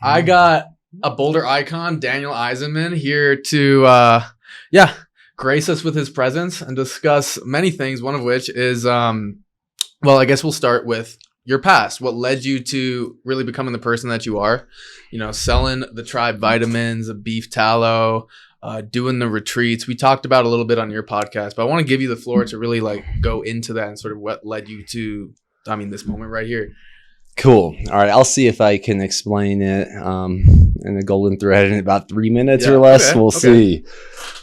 I got a Boulder icon, Daniel Eisenman, here to grace us with his presence and discuss many things. One of which is, I guess we'll start with your past. What led you to really becoming the person that you are? You know, selling the Tribe vitamins, beef tallow, doing the retreats. We talked about a little bit on your podcast, but I want to give you the floor to really like go into that and sort of what led you to, this moment right here. Cool. All right. I'll see if I can explain it in a golden thread in about 3 minutes or less. Okay. We'll see.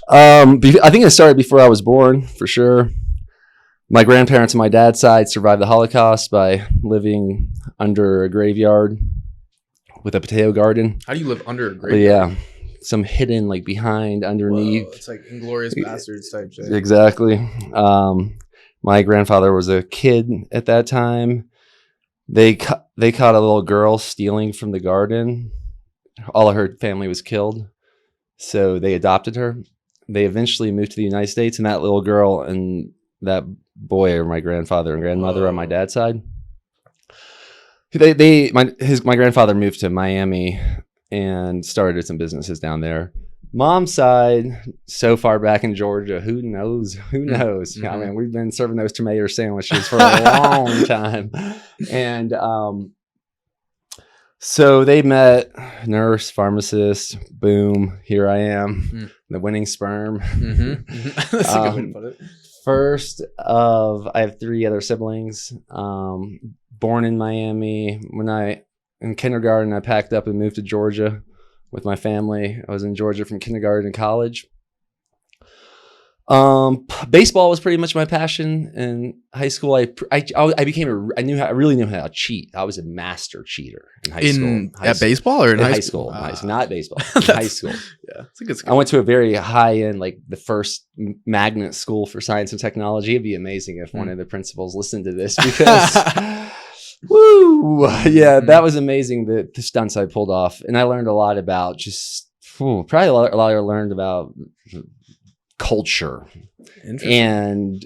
I think it started before I was born, for sure. My grandparents on my dad's side survived the Holocaust by living under a graveyard with a potato garden. How do you live under a graveyard? Yeah. Some hidden, like behind, underneath. Whoa, it's like Inglourious Bastards type shit. Exactly. My grandfather was a kid at that time. They caught a little girl stealing from the garden. All of her family was killed. So they adopted her. They eventually moved to the United States, and that little girl and that boy are my grandfather and grandmother on my dad's side. My grandfather moved to Miami and started some businesses down there. Mom's side, so far back in Georgia, who knows? Mm-hmm. I mean, we've been serving those tomato sandwiches for a long time. And so they met, nurse, pharmacist, boom, here I am, the winning sperm. Mm-hmm. That's a good way to put it. First I have 3 other siblings, born in Miami. In kindergarten, I packed up and moved to Georgia with my family. I was in Georgia from kindergarten to college. Baseball was pretty much my passion. In high school, I really knew how to cheat. I was a master cheater in high school. Baseball or in high school? Not baseball. In high school. Yeah, it's a good school. I went to a very high end, like the first magnet school for science and technology. It'd be amazing if one of the principals listened to this because. Woo! Yeah, that was amazing. The stunts I pulled off, and I learned a lot about probably a lot I learned about culture and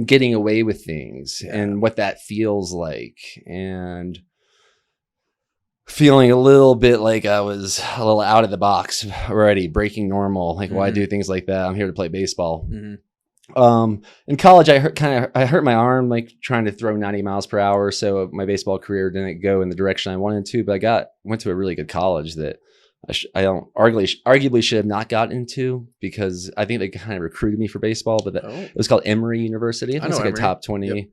getting away with things and what that feels like, and feeling a little bit like I was a little out of the box already, breaking normal. Like, why do things like that? I'm here to play baseball. Mm-hmm. In college, I hurt my arm, like trying to throw 90 miles per hour. So my baseball career didn't go in the direction I wanted to, but went to a really good college that I arguably should have not got into, because I think they kind of recruited me for baseball, but it was called Emory University. I think it's like Emory. A top 20,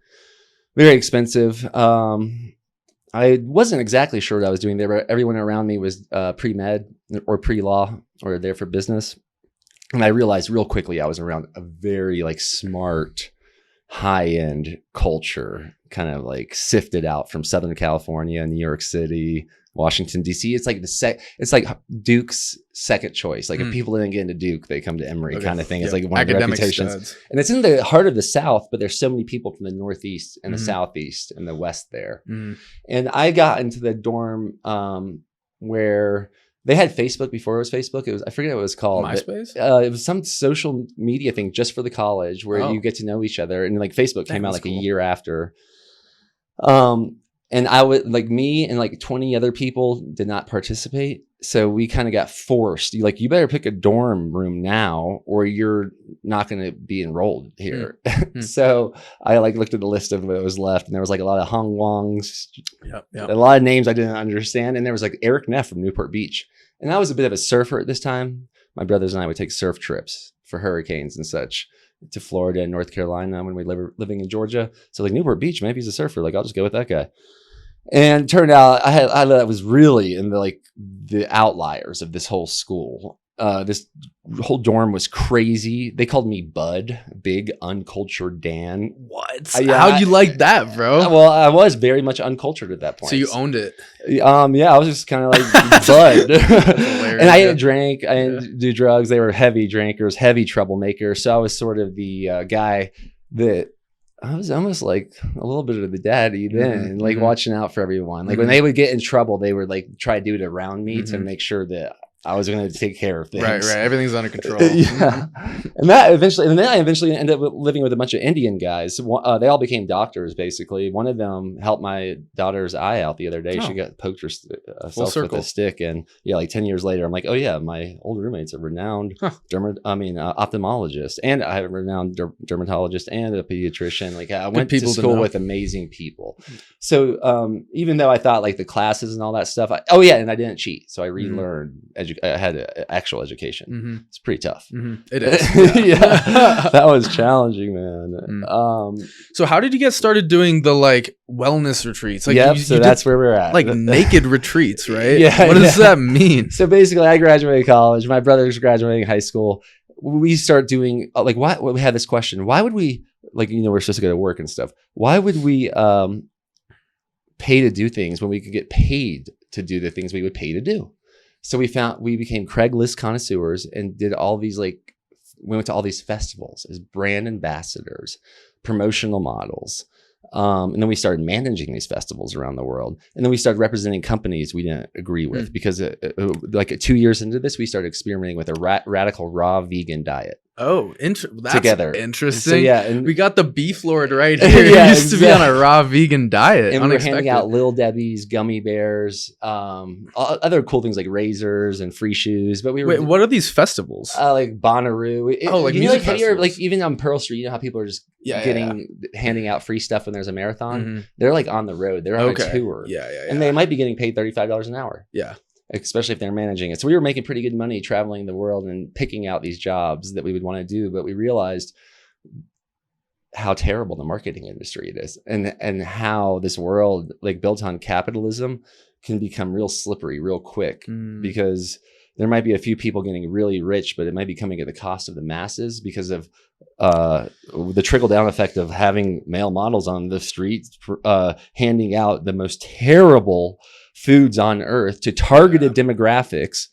very expensive. I wasn't exactly sure what I was doing there, but everyone around me was pre-med or pre-law or there for business. And I realized real quickly I was around a very like smart, high-end culture, kind of like sifted out from Southern California, New York City, Washington, D.C. It's like it's like Duke's second choice. Like if people didn't get into Duke, they come to Emory kind of thing. It's like one of the reputations. Studs. And it's in the heart of the South, but there's so many people from the Northeast and the Southeast and the West there. And I got into the dorm where... They had Facebook before it was Facebook. I forget what it was called. MySpace? It was some social media thing just for the college where you get to know each other. And like Facebook came out like a year after. And I would me and like 20 other people did not participate. So we kind of got forced. You better pick a dorm room now or you're not going to be enrolled here. So I looked at the list of what was left, and there was like a lot of Hung Wongs, a lot of names I didn't understand. And there was like Eric Neff from Newport Beach. And I was a bit of a surfer at this time. My brothers and I would take surf trips for hurricanes and such to Florida and North Carolina when we were living in Georgia. So like Newport Beach, maybe he's a surfer. Like I'll just go with that guy. And it turned out I was really in the outliers of this whole school. This whole dorm was crazy. They called me Bud, Big Uncultured Dan. What? How'd you like that, bro? Well, I was very much uncultured at that point. So you owned it. Yeah, I was just kind of like Bud. And I drank, I didn't do drugs. They were heavy drinkers, heavy troublemakers. So I was sort of the guy that I was almost like a little bit of the daddy then, watching out for everyone. Like when they would get in trouble, they would like try to do it around me to make sure that I was going to take care of things. Right. Everything's under control. Yeah. And then I eventually ended up living with a bunch of Indian guys. They all became doctors, basically. One of them helped my daughter's eye out the other day. She got poked herself with a stick. And yeah, like 10 years later, I'm like, oh yeah, my old roommate's a renowned ophthalmologist. And I have a renowned dermatologist and a pediatrician. Like I went to school with amazing people. So even though I thought like the classes and all that stuff, and I didn't cheat. So I relearned I had actual education. It's pretty tough. It is. Yeah. That was challenging, man. So how did you get started doing the like wellness retreats? Like, so that's where we're at. Like naked retreats, right? Yeah. What does that mean? So basically, I graduated college. My brother's graduating high school. We start doing like why we had this question. Why would we we're supposed to go to work and stuff. Why would we pay to do things when we could get paid to do the things we would pay to do? So we became Craigslist connoisseurs and did all these we went to all these festivals as brand ambassadors, promotional models. And then we started managing these festivals around the world. And then we started representing companies we didn't agree with because 2 years into this, we started experimenting with a radical raw vegan diet. Oh, that's together. Interesting. So, yeah, and we got the beef lord right here. He used to be on a raw vegan diet. And we were handing out Lil Debbie's, gummy bears, other cool things like razors and free shoes. But Wait, what are these festivals? Like Bonnaroo. Music festivals. Even on Pearl Street, you know how people are just handing out free stuff when there's a marathon? They're like on the road. They're on a tour. Yeah. And they might be getting paid $35 an hour. Yeah. Especially if they're managing it. So we were making pretty good money traveling the world and picking out these jobs that we would want to do. But we realized how terrible the marketing industry is and how this world built on capitalism can become real slippery real quick because there might be a few people getting really rich, but it might be coming at the cost of the masses because of the trickle down effect of having male models on the streets handing out the most terrible foods on earth to targeted demographics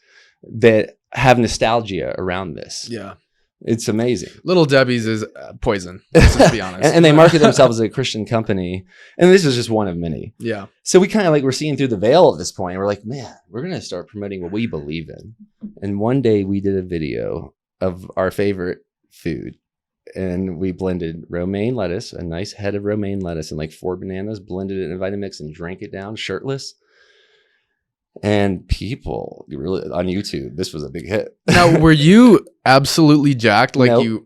that have nostalgia around this. Yeah. It's amazing. Little Debbie's is poison. Let's be honest. and they market themselves as a Christian company. And this is just one of many. Yeah. So we kind of we're seeing through the veil at this point. We're like, man, we're going to start promoting what we believe in. And one day we did a video of our favorite food. And we blended romaine lettuce, a nice head of romaine lettuce and 4 bananas, blended it in a Vitamix and drank it down shirtless. And people really on YouTube, this was a big hit. Now, were you absolutely jacked? Nope.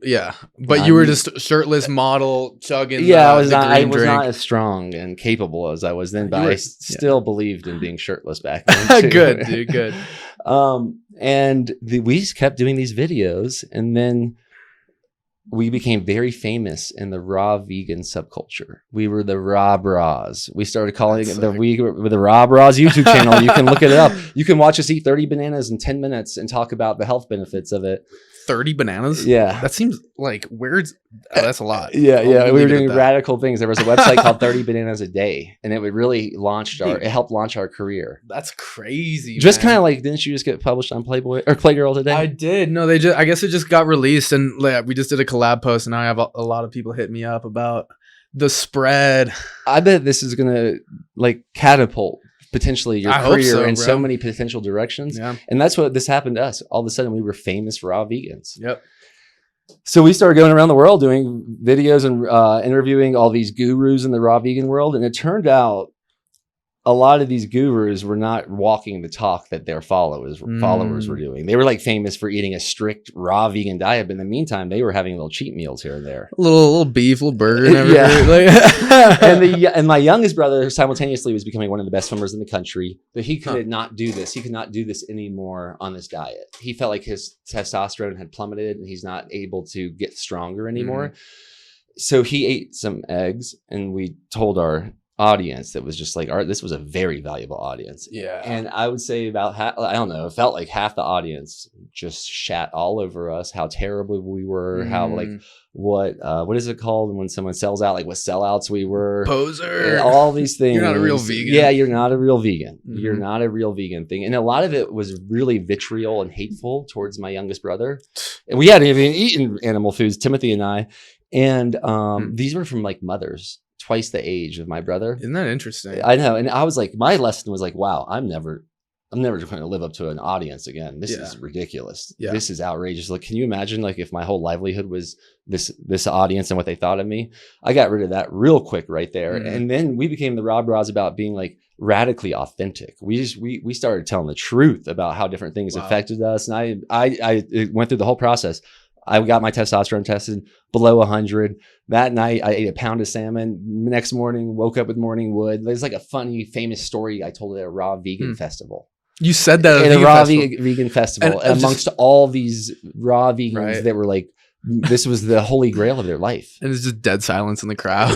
But you were just shirtless model chugging. Yeah, I was not as strong and capable as I was then, but I still believed in being shirtless back then. Good, dude, good. We kept doing these videos, and then we became very famous in the raw vegan subculture. We were the Raw Bras. We started calling it the Raw Bras YouTube channel. You can look it up. You can watch us eat 30 bananas in 10 minutes and talk about the health benefits of it. 30 bananas? Yeah. That seems that's a lot. Yeah. We were doing radical things. There was a website called 30 Bananas a Day, and it would really it helped launch our career. That's crazy. Just kind of didn't you just get published on Playboy or Playgirl today? I did. No, I guess it just got released, and we just did a collab post, and now I have a lot of people hit me up about the spread. I bet this is going to catapult potentially your career in so many potential directions. Yeah. And that's what this happened to us. All of a sudden we were famous raw vegans. Yep. So we started going around the world doing videos and interviewing all these gurus in the raw vegan world. And it turned out a lot of these gurus were not walking the talk that their followers were doing. They were famous for eating a strict raw vegan diet, but in the meantime, they were having little cheat meals here and there. A little beef, little burger, and everything. And my youngest brother simultaneously was becoming one of the best swimmers in the country, but he could not do this. He could not do this anymore on this diet. He felt like his testosterone had plummeted and he's not able to get stronger anymore. So he ate some eggs, and we told our audience that was just this was a very valuable audience. Yeah. And I would say about half, I don't know, it felt like half the audience just shat all over us, how terrible we were, how what is it called when someone sells out, what sellouts we were. Poser. All these things. You're not a real vegan. Yeah, you're not a real vegan. You're not a real vegan thing. And a lot of it was really vitriol and hateful towards my youngest brother. And we hadn't even eaten animal foods, Timothy and I. And these were from mothers twice the age of my brother. Isn't that interesting? I know. And I was my lesson was wow, I'm never I'm never going to live up to an audience again. This is ridiculous. Yeah. This is outrageous. Like, can you imagine like if my whole livelihood was this audience and what they thought of me? I got rid of that real quick right there. Mm-hmm. And then we became the Rob Ross about being like radically authentic. We started telling the truth about how different things affected us. And I went through the whole process. I got my testosterone tested below 100. That night, I ate a pound of salmon. Next morning, woke up with morning wood. There's like a funny, famous story I told at a raw vegan festival. You said that at a raw vegan festival amongst all these raw vegans that were like, this was the holy grail of their life. And it's just dead silence in the crowd.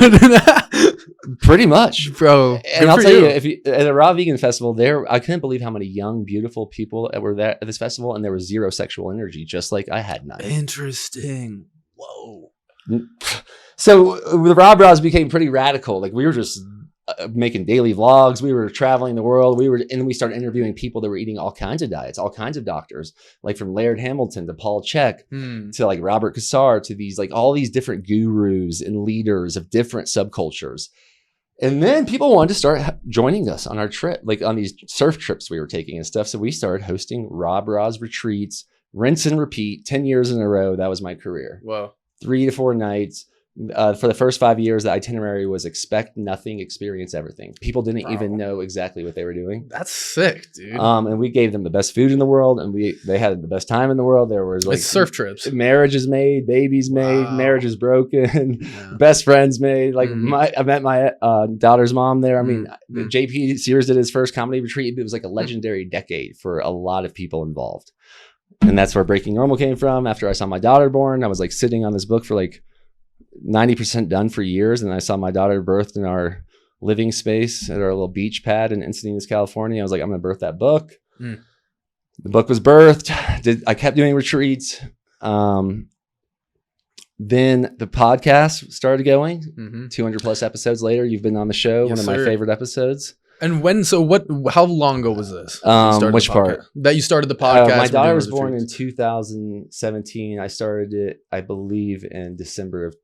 Pretty much, bro. And I'll tell you, at a raw vegan festival, I couldn't believe how many young, beautiful people were there at this festival, and there was zero sexual energy, just like I had none. Interesting. Whoa. So the Rob Ross became pretty radical. Like we were just making daily vlogs. We were traveling the world. And we started interviewing people that were eating all kinds of diets, all kinds of doctors, like from Laird Hamilton to Paul Chek to like Robert Cassar to these like all these different gurus and leaders of different subcultures. And then people wanted to start joining us on our trip, like on these surf trips we were taking and stuff. So we started hosting Rob Ross retreats, rinse and repeat, 10 years in a row. That was my career. Wow. 3 to 4 nights. For the first 5 years, the itinerary was expect nothing, experience everything. People didn't even know exactly what they were doing. That's sick, dude. And we gave them the best food in the world, and they had the best time in the world. There was like surf trips, marriages made, babies made, marriages broken, best friends made. Like I met my daughter's mom there. I mean, JP Sears did his first comedy retreat. It was like a legendary decade for a lot of people involved, and that's where Breaking Normal came from. After I saw my daughter born, I was like sitting on this book for like 90% done for years, and I saw my daughter birthed in our living space at our little beach pad in Encinitas, California. I was like, I'm gonna birth that book. The book was birthed. I kept doing retreats. Then the podcast started going. 200 plus episodes later, you've been on the show. Yes, one of my favorite episodes. And how long ago was this? Which part? That you started the podcast? My daughter was born in 2017. I started it, I believe, in December of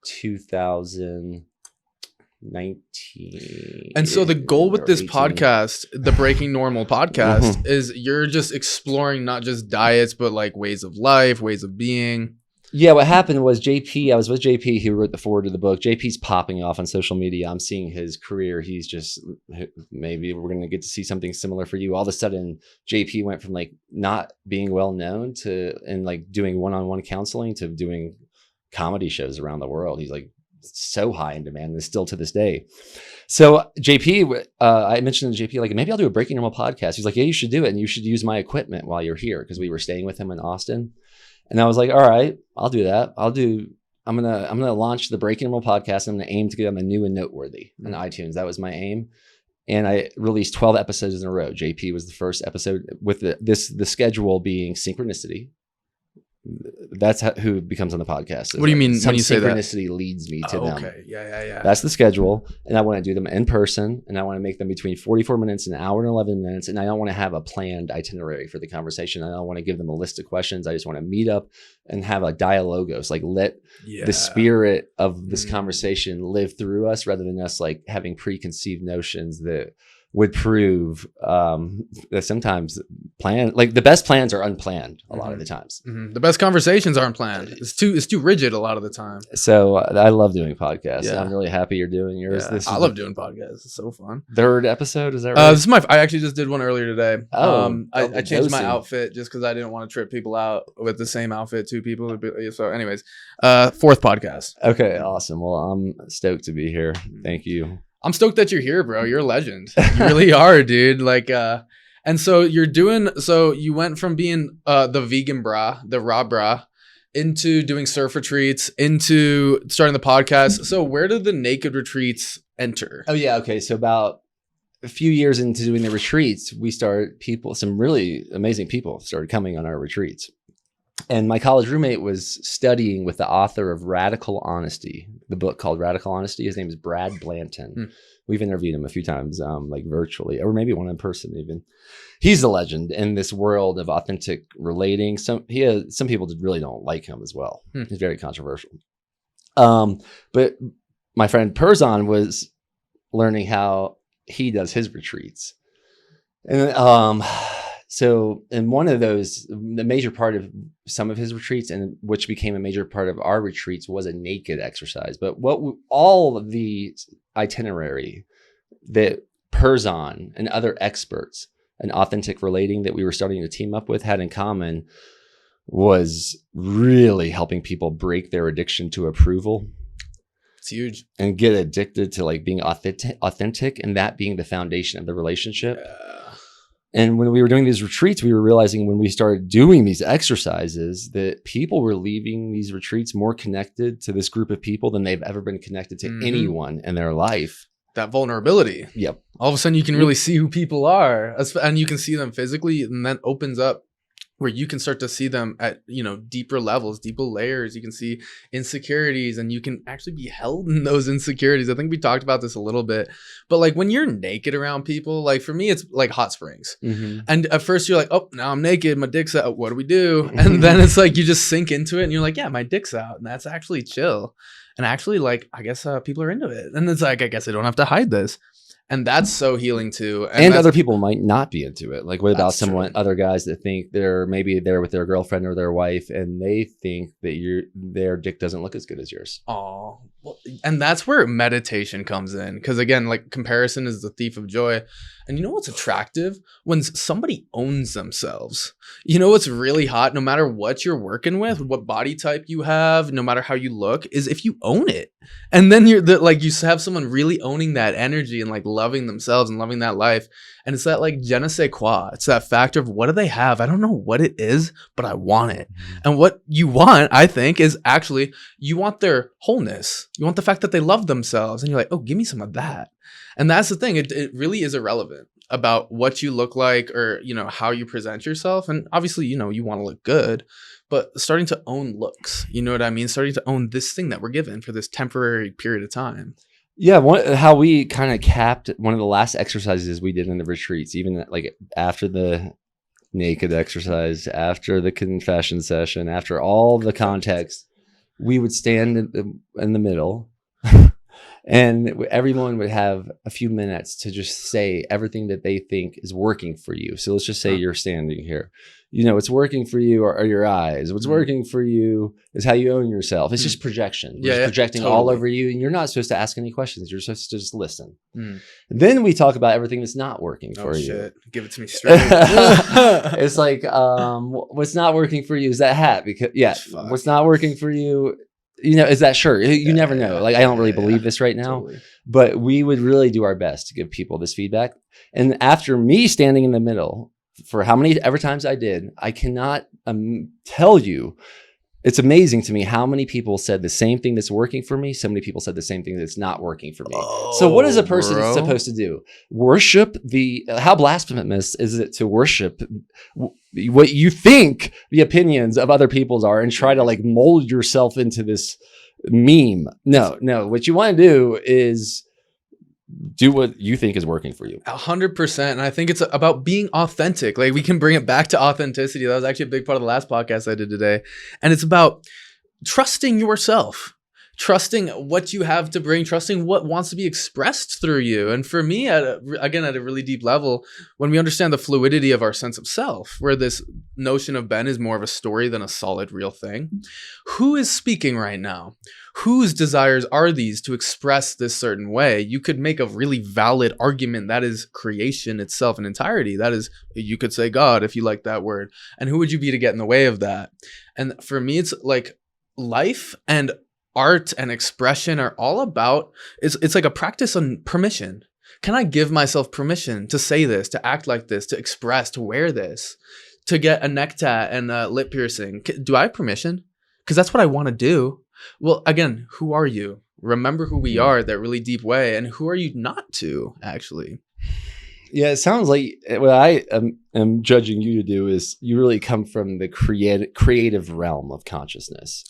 2019. And so the goal with this 18. Podcast, the Breaking Normal podcast, is you're just exploring not just diets, but like ways of life, ways of being. Yeah, what happened was I was with JP, who wrote the foreword to the book. JP's popping off on social media. I'm seeing his career. He's just, maybe we're going to get to see something similar for you. All of a sudden, JP went from like not being well known and like doing one-on-one counseling to doing comedy shows around the world. He's like so high in demand, and still to this day. So JP, I mentioned to JP, like, maybe I'll do a Breaking Normal podcast. He's like, yeah, you should do it. And you should use my equipment while you're here. Cause we were staying with him in Austin. And I was like, all right, I'll do that. I'm going to launch the Breaking Normal podcast. I'm going to aim to get on the new and noteworthy on iTunes. That was my aim. And I released 12 episodes in a row. JP was the first episode with the schedule being synchronicity. That's who becomes on the podcast. What do you mean when you say that? Synchronicity leads me to them. Okay. Yeah. That's the schedule. And I want to do them in person, and I want to make them between 44 minutes and an hour and 11 minutes. And I don't want to have a planned itinerary for the conversation. I don't want to give them a list of questions. I just want to meet up and have a dialogos, like let the spirit of this conversation live through us, rather than us like having preconceived notions that would prove that sometimes the best plans are unplanned a lot of the times. The best conversations aren't planned. It's too rigid a lot of the time. So I love doing podcasts. Yeah. I'm really happy you're doing yours. Yeah. I love doing podcasts. It's so fun. 3rd episode, is that right? This is I actually just did one earlier today. I changed my outfit just because I didn't want to trip people out with the same outfit, 2 people. So anyways, 4th podcast. Okay, awesome. Well, I'm stoked to be here. Thank you. I'm stoked that you're here, bro. You're a legend. You really are, dude. Like, and so you went from being the vegan bra, the raw bra, into doing surf retreats, into starting the podcast. So where did the naked retreats enter? Oh yeah. Okay. So about a few years into doing the retreats, some really amazing people started coming on our retreats. And my college roommate was studying with the author of Radical Honesty, the book called Radical Honesty. His name is Brad Blanton. We've interviewed him a few times, like virtually, or maybe one in person even. He's a legend in this world of authentic relating. Some people really don't like him as well. He's very controversial. But my friend Perzan was learning how he does his retreats. And so in one of those, the major part of some of his retreats, and which became a major part of our retreats, was a naked exercise. But all of the itinerary that Perzon and other experts and authentic relating that we were starting to team up with had in common was really helping people break their addiction to approval. It's huge. And get addicted to like being authentic, and that being the foundation of the relationship. And when we were doing these retreats, we were realizing when we started doing these exercises that people were leaving these retreats more connected to this group of people than they've ever been connected to anyone in their life. That vulnerability. Yep. All of a sudden you can really see who people are, and you can see them physically, and that opens up where you can start to see them at, deeper levels, deeper layers. You can see insecurities, and you can actually be held in those insecurities. I think we talked about this a little bit, but like when you're naked around people, like for me, it's like hot springs. And at first you're like, oh, now I'm naked, my dick's out. What do we do? And then it's like, you just sink into it and you're like, yeah, my dick's out. And that's actually chill. And actually, like, I guess people are into it. And it's like, I guess I don't have to hide this. And that's so healing too. And other people might not be into it. Like, what about other guys that think they're maybe there with their girlfriend or their wife, and they think that their dick doesn't look as good as yours? Oh, well, and that's where meditation comes in. Because again, like, comparison is the thief of joy. And you know what's attractive? When somebody owns themselves. You know what's really hot, no matter what you're working with, what body type you have, no matter how you look, is if you own it. And then you have someone really owning that energy and like loving themselves and loving that life. And it's that like je ne sais quoi. It's that factor of, what do they have? I don't know what it is, but I want it. And what you want, I think, is actually, you want their wholeness. You want the fact that they love themselves. And you're like, oh, give me some of that. And that's the thing. It really is irrelevant about what you look like or, how you present yourself. And obviously, you want to look good, but starting to own looks, you know what I mean? Starting to own this thing that we're given for this temporary period of time. Yeah. How we kind of capped one of the last exercises we did in the retreats, even like after the naked exercise, after the confession session, after all the context, we would stand in the middle. And everyone would have a few minutes to just say everything that they think is working for you. So let's just say you're standing here. What's working for you are your eyes. What's working for you is how you own yourself. It's just projection. You're just projecting all over you. And you're not supposed to ask any questions. You're supposed to just listen. Then we talk about everything that's not working for you. Shit. Give it to me straight. It's like, what's not working for you is that hat. What's not working for you, is that shirt? You never know. Like, I don't really believe this right now, but we would really do our best to give people this feedback. And after me standing in the middle for how many ever times I did, I cannot tell you. It's amazing to me how many people said the same thing that's working for me. So many people said the same thing that's not working for me. So what is a person supposed to do? Worship how blasphemous is it to worship what you think the opinions of other people's are and try to like mold yourself into this meme? No. What you want to do is do what you think is working for you. 100%. And I think it's about being authentic. Like, we can bring it back to authenticity. That was actually a big part of the last podcast I did today. And it's about trusting yourself, trusting what you have to bring, trusting what wants to be expressed through you. And for me, at a really deep level, when we understand the fluidity of our sense of self, where this notion of Ben is more of a story than a solid real thing, who is speaking right now? Whose desires are these to express this certain way? You could make a really valid argument that is creation itself in entirety. That is, you could say God, if you like that word. And who would you be to get in the way of that? And for me, it's like life and art and expression are all about, it's like a practice on permission. Can I give myself permission to say this, to act like this, to express, to wear this, to get a neck tat and a lip piercing? Do I have permission? Because that's what I want to do. Well, again, who are you? Remember who we are, that really deep way. And who are you not to, actually? Yeah, it sounds like what I am judging you to do is you really come from the creative realm of consciousness.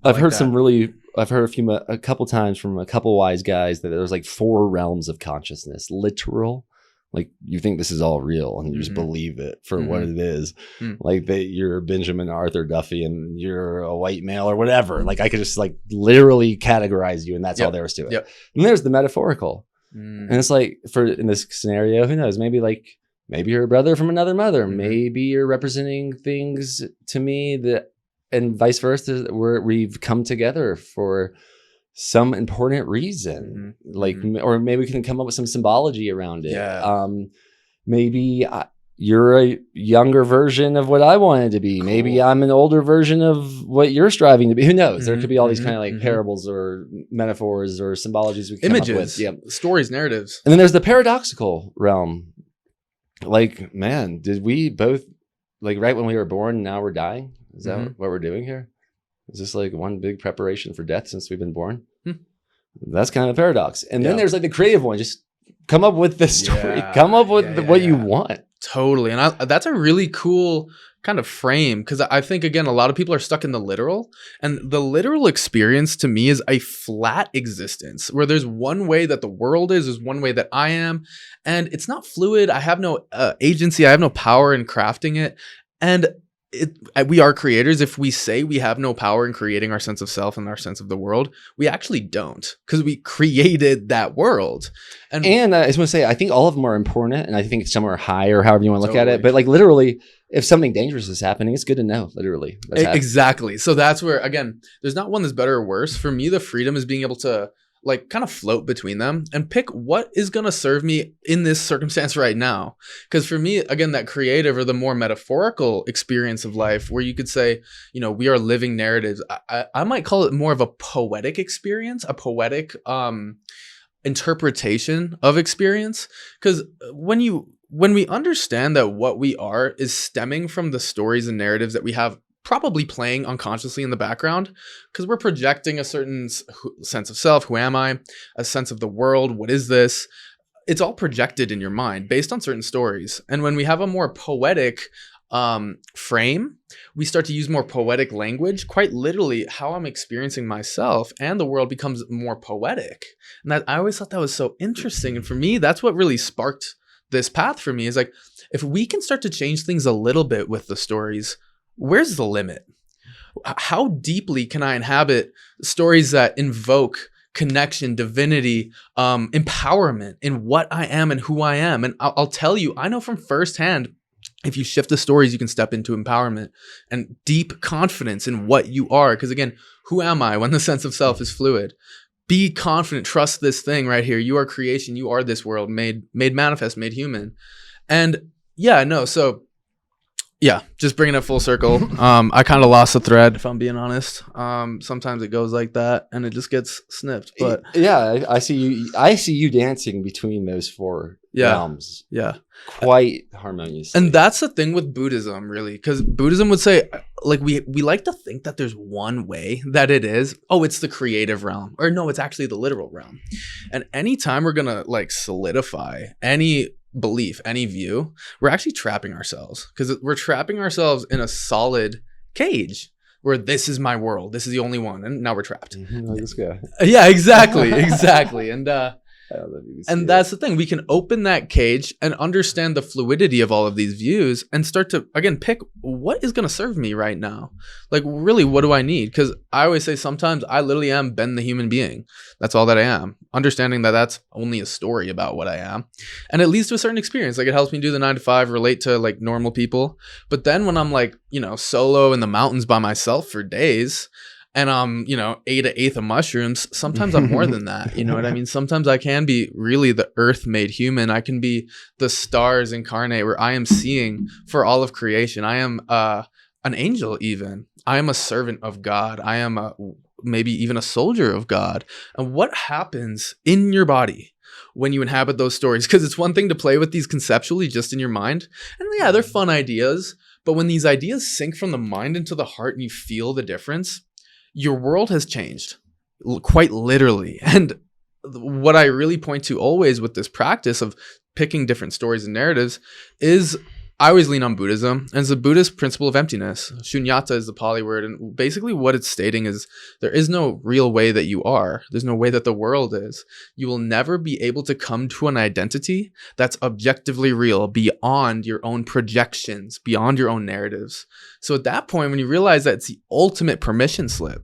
I've heard a couple times from a couple wise guys that there's like 4 realms of consciousness. Literal, like you think this is all real and you just believe it for what it is. Like that you're Benjamin Arthur Duffy and you're a white male or whatever. Like I could just like literally categorize you and that's all there is to it. And there's the metaphorical. And it's like, in this scenario, who knows, maybe like maybe you're a brother from another mother. Mhm. Maybe you're representing things to me that, and vice versa, where we've come together for some important reason. Mhm. Like, Mhm. or maybe we can come up with some symbology around it. Yeah. Maybe you're a younger version of what I wanted to be. Cool. Maybe I'm an older version of what you're striving to be. Who knows? There Mhm. could be all these Mhm. kind of like Mhm. parables or metaphors or symbologies we can come up Images, with. Yeah. stories, narratives. And then there's the paradoxical realm. Like, man, did we both, like, right when we were born, now we're dying? Is that Mhm. what we're doing here? Is this like one big preparation for death since we've been born? Hmm. That's kind of a paradox. And then Yeah. there's like the creative one. Just come up with the story. Yeah. Come up with Yeah, what yeah, you yeah. want. Totally. And that's a really cool kind of frame, because I think, again, a lot of people are stuck in the literal, and the literal experience to me is a flat existence where there's one way that the world is, there's one way that I am, and it's not fluid. I have no agency. I have no power in crafting it. And we are creators. If we say we have no power in creating our sense of self and our sense of the world, we actually don't, because we created that world. And I just want to say, I think all of them are important, and I think some are high, or however you want to look at Totally. it. But like, literally, if something dangerous is happening, it's good to know. Literally, that's happening. Exactly. So that's where, again, there's not one that's better or worse. For me, the freedom is being able to like kind of float between them and pick what is going to serve me in this circumstance right now. Because for me, again, that creative or the more metaphorical experience of life, where you could say, we are living narratives. I might call it more of a poetic experience, a poetic interpretation of experience. Because when we understand that what we are is stemming from the stories and narratives that we have probably playing unconsciously in the background, because we're projecting a certain sense of self. Who am I? A sense of the world. What is this? It's all projected in your mind based on certain stories. And when we have a more poetic frame, we start to use more poetic language. Quite literally, how I'm experiencing myself and the world becomes more poetic. And that, I always thought that was so interesting. And for me, that's what really sparked this path for me, is like, if we can start to change things a little bit with the stories, where's the limit? How deeply can I inhabit stories that invoke connection, divinity, empowerment in what I am and who I am? And I'll tell you, I know from firsthand, if you shift the stories, you can step into empowerment and deep confidence in what you are. Because again, who am I when the sense of self is fluid? Be confident, trust this thing right here. You are creation. You are this world made manifest, made human. And yeah, no, so yeah, just bringing it full circle. I kind of lost the thread, if I'm being honest. Sometimes it goes like that, and it just gets snipped. But yeah, I see you. I see you dancing between those four realms. Yeah, quite harmoniously. And that's the thing with Buddhism, really, because Buddhism would say, like, we like to think that there's one way that it is. Oh, it's the creative realm, or no, it's actually the literal realm. And anytime we're gonna like solidify any belief, any view, we're actually trapping ourselves, because we're trapping ourselves in a solid cage where this is my world, this is the only one, and now we're trapped. Like this guy. Yeah, exactly. And that's the thing. We can open that cage and understand the fluidity of all of these views and start to, again, pick what is going to serve me right now. Like, really, what do I need? Because I always say sometimes I literally am Ben the human being. That's all that I am. Understanding that that's only a story about what I am. And it leads to a certain experience. Like, it helps me do the 9 to 5, relate to like normal people. But then when I'm like, solo in the mountains by myself for days, and I'm, ate an eighth of mushrooms, sometimes I'm more than that. You know what I mean? Sometimes I can be really the earth made human. I can be the stars incarnate, where I am seeing for all of creation. I am an angel even. I am a servant of God. I am maybe even a soldier of God. And what happens in your body when you inhabit those stories? Because it's one thing to play with these conceptually just in your mind. And yeah, they're fun ideas. But when these ideas sink from the mind into the heart and you feel the difference, your world has changed, quite literally. And what I really point to always with this practice of picking different stories and narratives is, I always lean on Buddhism, and it's the Buddhist principle of emptiness. Shunyata is the Pali word, and basically what it's stating is there is no real way that you are. There's no way that the world is. You will never be able to come to an identity that's objectively real, beyond your own projections, beyond your own narratives. So at that point, when you realize that it's the ultimate permission slip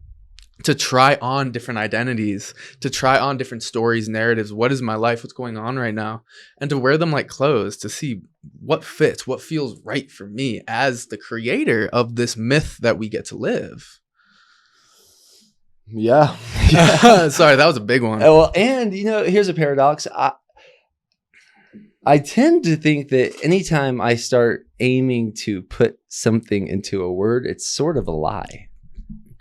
to try on different identities, to try on different stories, narratives, what is my life, what's going on right now, and to wear them like clothes, to see what fits, what feels right for me as the creator of this myth that we get to live. Yeah. Sorry, that was a big one. Well, and here's a paradox. I tend to think that anytime I start aiming to put something into a word, it's sort of a lie.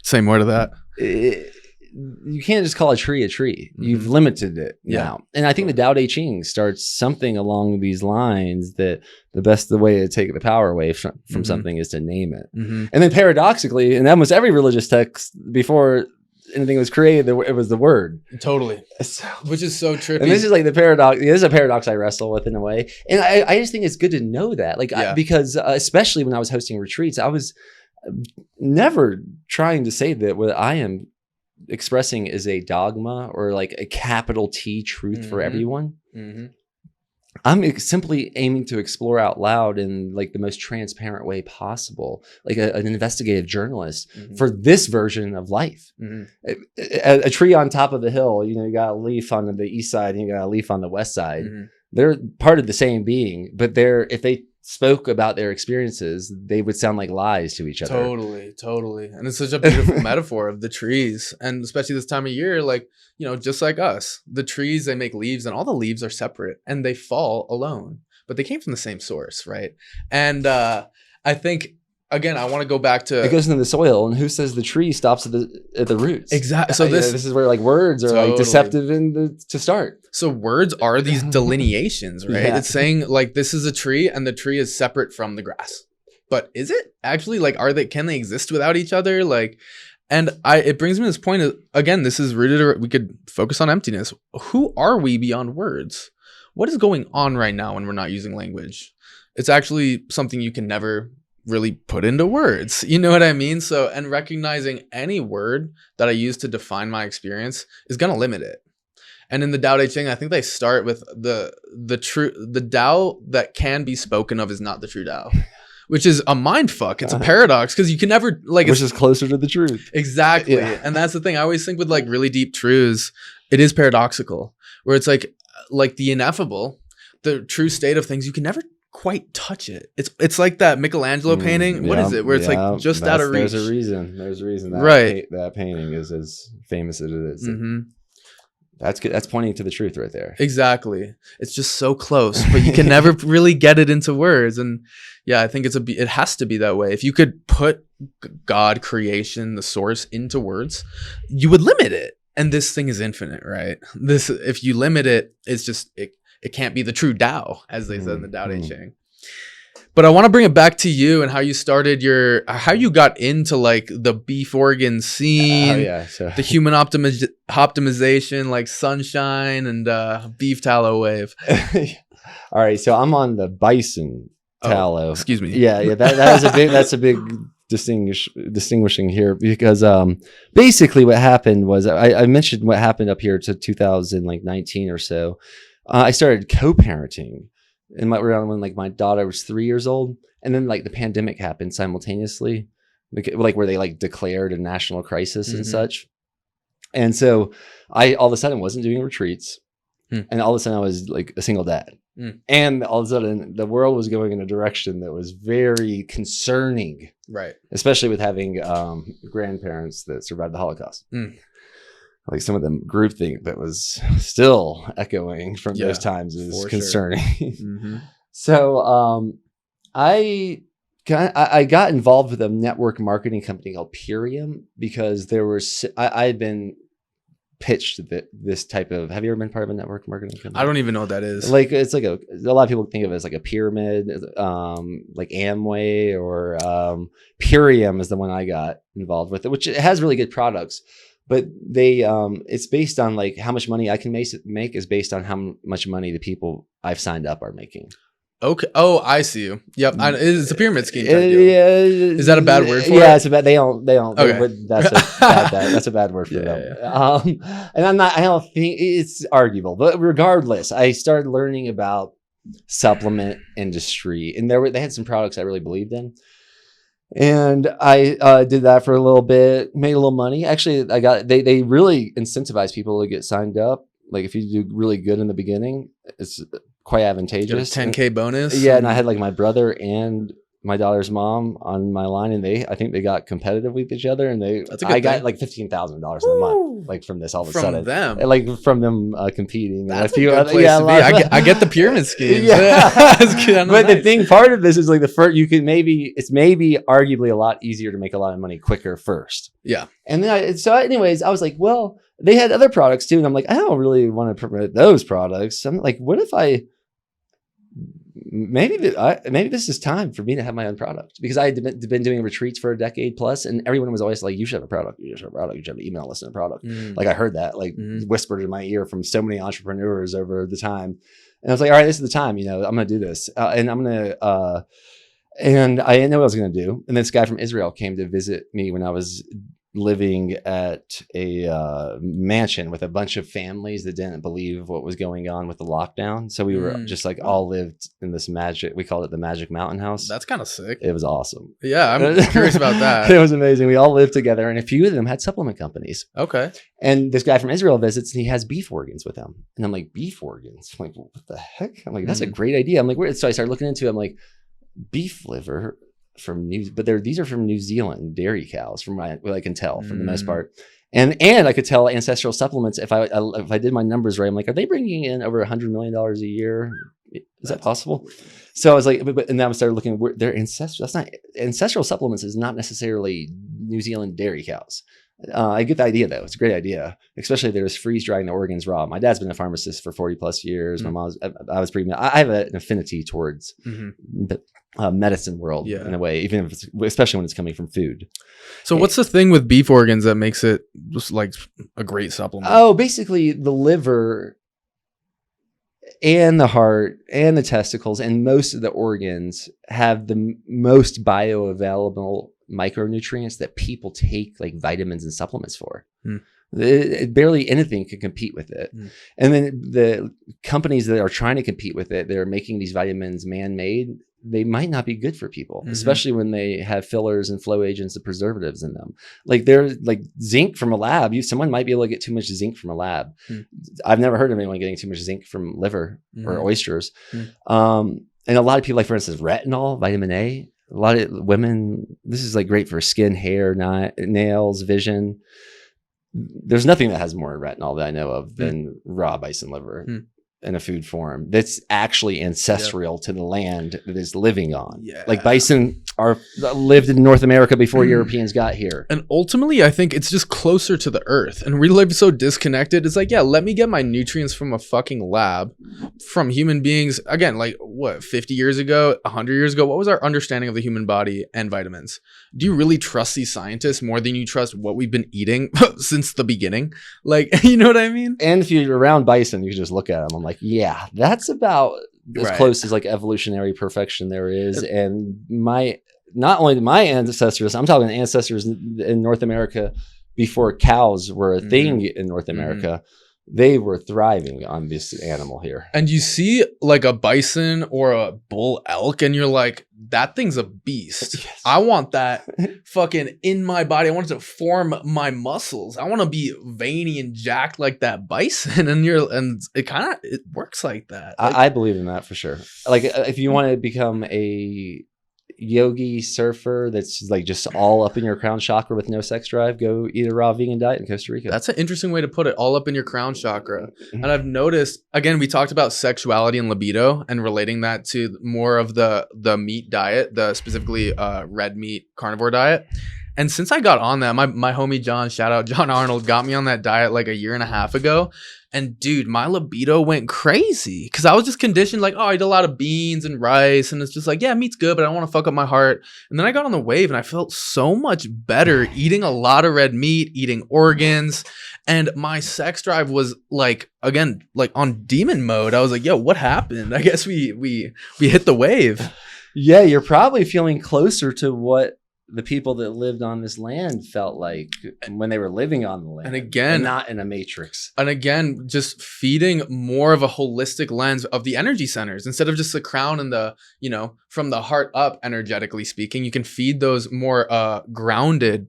Say more to that. You can't just call a tree a tree. You've limited it now. And I think the Tao Te Ching starts something along these lines, that the way to take the power away from something is to name it. And then paradoxically, in almost every religious text before anything was created, it was the word. Totally. Which is so trippy. And this is like the paradox. This is a paradox I wrestle with in a way. And I just think it's good to know that, because especially when I was hosting retreats, I was never trying to say that what I am expressing is a dogma or like a capital T truth for everyone. I'm simply aiming to explore out loud in like the most transparent way possible, like an investigative journalist for this version of life. A tree on top of the hill, you got a leaf on the east side and you got a leaf on the west side. They're part of the same being, but if they spoke about their experiences, they would sound like lies to each other. Totally. And it's such a beautiful metaphor of the trees. And especially this time of year, just like us, the trees, they make leaves and all the leaves are separate and they fall alone, but they came from the same source, right? And I think, again, I want to go back to... It goes into the soil, and who says the tree stops at the roots? Exactly. So this is where like words are like deceptive to start. So words are these delineations, right? Yeah. It's saying like this is a tree and the tree is separate from the grass. But is it actually, can they exist without each other? It brings me to this point of, again, this is rooted, we could focus on emptiness. Who are we beyond words? What is going on right now when we're not using language? It's actually something you can never really put into words. You know what I mean? So, and recognizing any word that I use to define my experience is going to limit it. And in the Tao Te Ching, I think they start with the Tao that can be spoken of is not the true Tao, which is a mind fuck. It's a paradox because you can never which is closer to the truth. Exactly. Yeah. And that's the thing. I always think with really deep truths, it is paradoxical, where it's like the ineffable, the true state of things, you can never quite touch it. It's like that Michelangelo painting. What is it? Where it's like just out of reach. There's a reason that that painting is as famous as it is. That's good. That's pointing to the truth right there. Exactly. It's just so close, but you can never really get it into words. And yeah, I think it has to be that way. If you could put God, creation, the source into words, you would limit it. And this thing is infinite, right? If you limit it, it's just it can't be the true Tao, as they said in the Tao Te Ching. But I want to bring it back to you and how you started how you got into the beef organ scene, the human optimization, sunshine and beef tallow wave. All right, so I'm on the bison tallow. Excuse me. Yeah, that's a big distinguishing here, because basically what happened was I mentioned what happened up here to 2019 or so. I started co-parenting around when my daughter was 3 years old, and then the pandemic happened simultaneously, where they declared a national crisis and such. And so I all of a sudden wasn't doing retreats, and all of a sudden I was a single dad, and all of a sudden the world was going in a direction that was very concerning, right? Especially with having grandparents that survived the Holocaust. Some of the groupthink that was still echoing from those times is concerning. Sure. So I got involved with a network marketing company called Purium, because I had been pitched this type of... Have you ever been part of a network marketing company? I don't even know what that is. It's a lot of people think of it as a pyramid, like Amway, or Purium is the one I got involved with, which it has really good products. But it's based on how much money I can make is based on how much money the people I've signed up are making. Okay. Oh, I see you. Yep. It's a pyramid scheme. Is that a bad word for it? Yeah, it's a bad. They don't. Okay. That's a bad word for them. Yeah. And I don't think it's arguable, but regardless, I started learning about supplement industry, and they had some products I really believed in. And I did that for a little bit, made a little money. Actually, they really incentivize people to get signed up. If you do really good in the beginning, it's quite advantageous. 10K bonus. Yeah, and I had like my brother and my daughter's mom on my line, and I think they got competitive with each other, and I got like $15,000 a month, like from this all of a sudden. Them, like from them competing. That's a good place to be. I get the pyramid scheme. Yeah, but the thing, part of this is like the first. It's maybe arguably a lot easier to make a lot of money quicker first. Yeah, and then anyways, I was like, well, they had other products too, and I'm like, I don't really want to promote those products. I'm like, what if maybe this is time for me to have my own product, because I had been doing retreats for a decade plus, and everyone was always like, you should have a product, you should have a product, you should have an email list and a product. Like I heard that whispered in my ear from so many entrepreneurs over the time. And I was like, all right, this is the time, I'm going to do this. And I'm going to, and I didn't know what I was going to do. And this guy from Israel came to visit me when I was living at a mansion with a bunch of families that didn't believe what was going on with the lockdown. So we were just like all lived in this we called it the Magic Mountain House. That's kind of sick. It was awesome. Yeah, I'm curious about that. It was amazing. We all lived together, and a few of them had supplement companies. Okay. And this guy from Israel visits, and he has beef organs with him. And I'm like, beef organs? I'm like, what the heck? I'm like, that's a great idea. I'm like, so I started looking into it. I'm like, beef liver these are from New Zealand dairy cows, from what I can tell, for the most part. And I could tell Ancestral Supplements, if I did my numbers right, I'm like, are they bringing in over $100 million a year? Is that possible? So I was like, and then I started looking, they're ancestral. That's not Ancestral Supplements is not necessarily New Zealand dairy cows. I get the idea though. It's a great idea, especially if they're just freeze drying the organs raw. My dad's been a pharmacist for 40 plus years. My mom's, I have an affinity towards the medicine world in a way, even if especially when it's coming from food. So what's the thing with beef organs that makes it just like a great supplement? Oh, basically the liver and the heart and the testicles and most of the organs have the most bioavailable micronutrients that people take like vitamins and supplements for. Barely anything can compete with it. And then the companies that are trying to compete with it, they're making these vitamins man-made. They might not be good for people, especially when they have fillers and flow agents and preservatives in them. Like they're like zinc from a lab. Someone might be able to get too much zinc from a lab. I've never heard of anyone getting too much zinc from liver or oysters. And a lot of people, like for instance, retinol, vitamin A. A lot of women, this is like great for skin, hair, nails, vision. There's nothing that has more retinol that I know of than raw bison liver in a food form that's actually ancestral to the land that it's living on. Like bison lived in North America before Europeans got here. And ultimately, I think it's just closer to the earth. And we live so disconnected. It's like, let me get my nutrients from a fucking lab, from human beings. Again, like what, 50 years ago, 100 years ago, what was our understanding of the human body and vitamins? Do you really trust these scientists more than you trust what we've been eating since the beginning? Like, you know what I mean? And if you're around bison, you can just look at them. I'm like, yeah, that's about as close as like evolutionary perfection there is. And not only my ancestors, I'm talking ancestors in North America before cows were a thing in North America. They were thriving on this animal here. And you see like a bison or a bull elk and you're like, that thing's a beast. Yes. I want that fucking in my body. I want it to form my muscles. I want to be veiny and jacked like that bison. And it works like that. Like, I believe in that for sure. Like if you want to become a yogi surfer that's like just all up in your crown chakra with no sex drive, go eat a raw vegan diet in Costa Rica. That's an interesting way to put it, all up in your crown chakra. And I've noticed, again, we talked about sexuality and libido and relating that to more of the meat diet, the specifically red meat carnivore diet. And since I got on that, my homie John, shout out John Arnold, got me on that diet like a year and a half ago. And dude, my libido went crazy because I was just conditioned like, oh, I eat a lot of beans and rice. And it's just like, yeah, meat's good, but I don't want to fuck up my heart. And then I got on the wave and I felt so much better eating a lot of red meat, eating organs. And my sex drive was like, again, like on demon mode. I was like, yo, what happened? I guess we hit the wave. Yeah, you're probably feeling closer to what the people that lived on this land felt like when they were living on the land. And again, and not in a matrix. And again, just feeding more of a holistic lens of the energy centers instead of just the crown and the, from the heart up, energetically speaking, you can feed those more grounded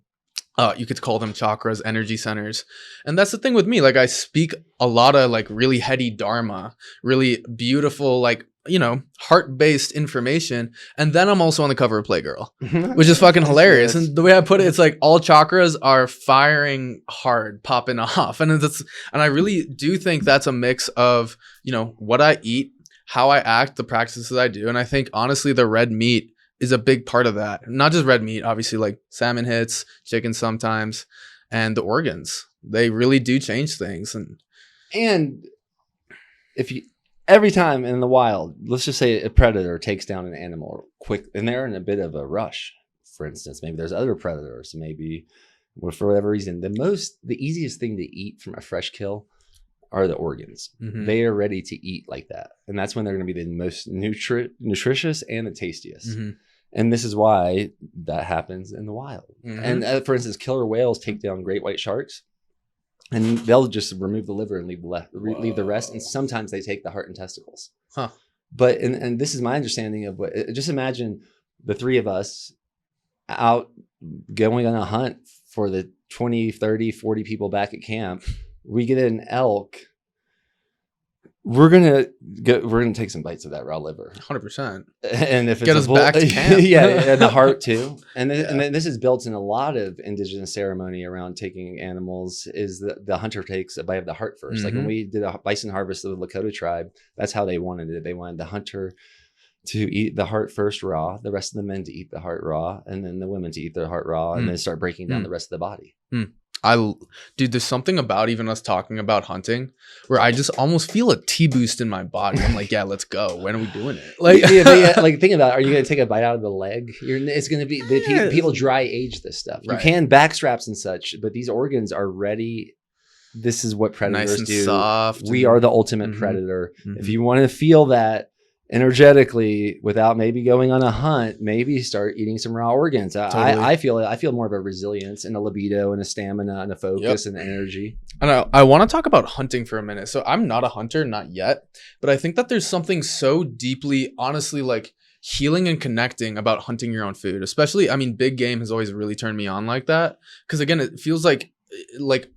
You could call them chakras, energy centers. And that's the thing with me. Like, I speak a lot of like really heady dharma, really beautiful, like, you know, heart-based information. And then I'm also on the cover of Playgirl, which is fucking hilarious. And the way I put it, it's like all chakras are firing hard, popping off. And I really do think that's a mix of, you know, what I eat, how I act, the practices I do. And I think honestly, the red meat is a big part of that. Not just red meat, obviously, like salmon hits, chicken sometimes, and the organs. They really do change things. And if you every time in the wild, let's just say a predator takes down an animal quick, and they're in a bit of a rush. For instance, maybe there's other predators, maybe for whatever reason, the easiest thing to eat from a fresh kill are the organs. Mm-hmm. They are ready to eat like that, and that's when they're going to be the most nutritious and the tastiest. Mm-hmm. And this is why that happens in the wild. Mm-hmm. And for instance, killer whales take down great white sharks, and they'll just remove the liver and leave the rest. And sometimes they take the heart and testicles. Huh. But and this is my understanding of what. Just imagine the three of us out going on a hunt for the 20, 30, 40 people back at camp. We get an elk. We're gonna take some bites of that raw liver, 100%. And if it's get us back to camp, yeah, and the heart too. And this is built in a lot of indigenous ceremony around taking animals. Is the hunter takes a bite of the heart first. Mm-hmm. Like when we did a bison harvest of the Lakota tribe, that's how they wanted it. They wanted the hunter to eat the heart first raw, the rest of the men to eat the heart raw, and then the women to eat their heart raw, and then start breaking down the rest of the body. Dude, there's something about even us talking about hunting where I just almost feel a T-boost in my body. I'm like, yeah, let's go. When are we doing it? Like, like think about it. Are you going to take a bite out of the leg? It's going to be people dry age this stuff. Right. You can back straps and such, but these organs are ready. This is what predators nice and do. Soft. We are the ultimate predator. Mm-hmm. If you want to feel that energetically without maybe going on a hunt, maybe start eating some raw organs. Totally. I feel more of a resilience and a libido and a stamina and a focus and energy. And I want to talk about hunting for a minute. So I'm not a hunter, not yet, but I think that there's something so deeply, honestly, like healing and connecting about hunting your own food. Especially, I mean, big game has always really turned me on like that. Because again, it feels like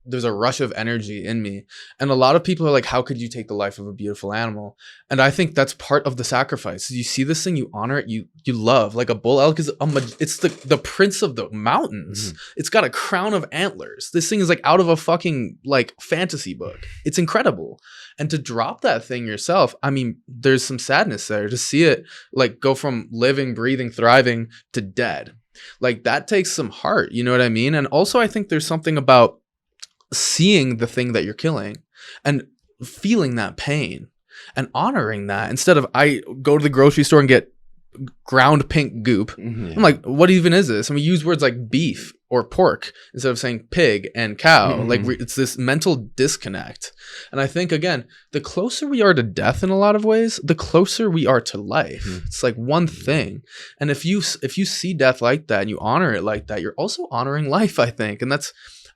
there's a rush of energy in me, and a lot of people are like, how could you take the life of a beautiful animal? And I think that's part of the sacrifice. You see this thing, you honor it, you love. Like a bull elk is it's the prince of the mountains. It's got a crown of antlers. This thing is like out of a fucking like fantasy book. It's incredible. And to drop that thing yourself, I mean, there's some sadness there to see it like go from living, breathing, thriving to dead. Like that takes some heart, you know what I mean? And also I think there's something about seeing the thing that you're killing and feeling that pain and honoring that instead of I go to the grocery store and get ground pink goop. I'm like, what even is this? And we use words like beef or pork instead of saying pig and cow. Like it's this mental disconnect. And I think, again, the closer we are to death in a lot of ways, the closer we are to life. It's like one thing. And if you see death like that and you honor it like that, you're also honoring life, I think. And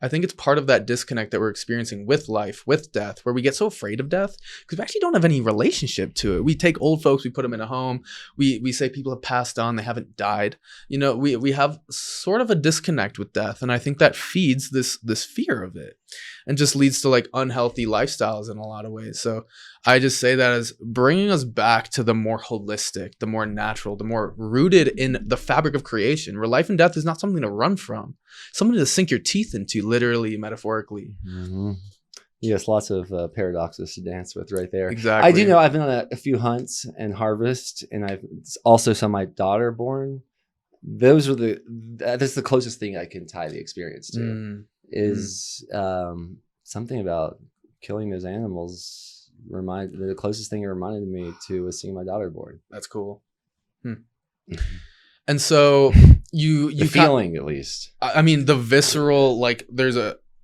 I think it's part of that disconnect that we're experiencing with life, with death, where we get so afraid of death because we actually don't have any relationship to it. We take old folks, we put them in a home. We say people have passed on, they haven't died. You know, we have sort of a disconnect with death. And I think that feeds this fear of it and just leads to like unhealthy lifestyles in a lot of ways. So I just say that as bringing us back to the more holistic, the more natural, the more rooted in the fabric of creation, where life and death is not something to run from, something to sink your teeth into, literally, metaphorically. Yes, lots of paradoxes to dance with right there. Exactly. I do know I've been on a few hunts and harvest, and I've also saw my daughter born. That's the closest thing I can tie the experience to. Is something about killing those animals. The closest thing it reminded me to was seeing my daughter born. That's cool. And so you feeling at least. I mean, the visceral, like there's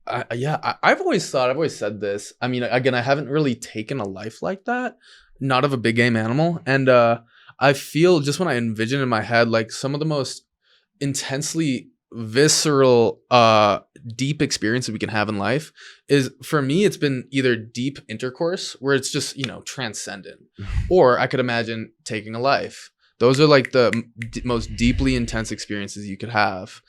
I've always said this. I mean, again, I haven't really taken a life like that, not of a big game animal. And I feel just when I envision in my head, like some of the most intensely visceral deep experiences we can have in life is, for me, it's been either deep intercourse where it's just, you know, transcendent, or I could imagine taking a life. Those are like the most deeply intense experiences you could have,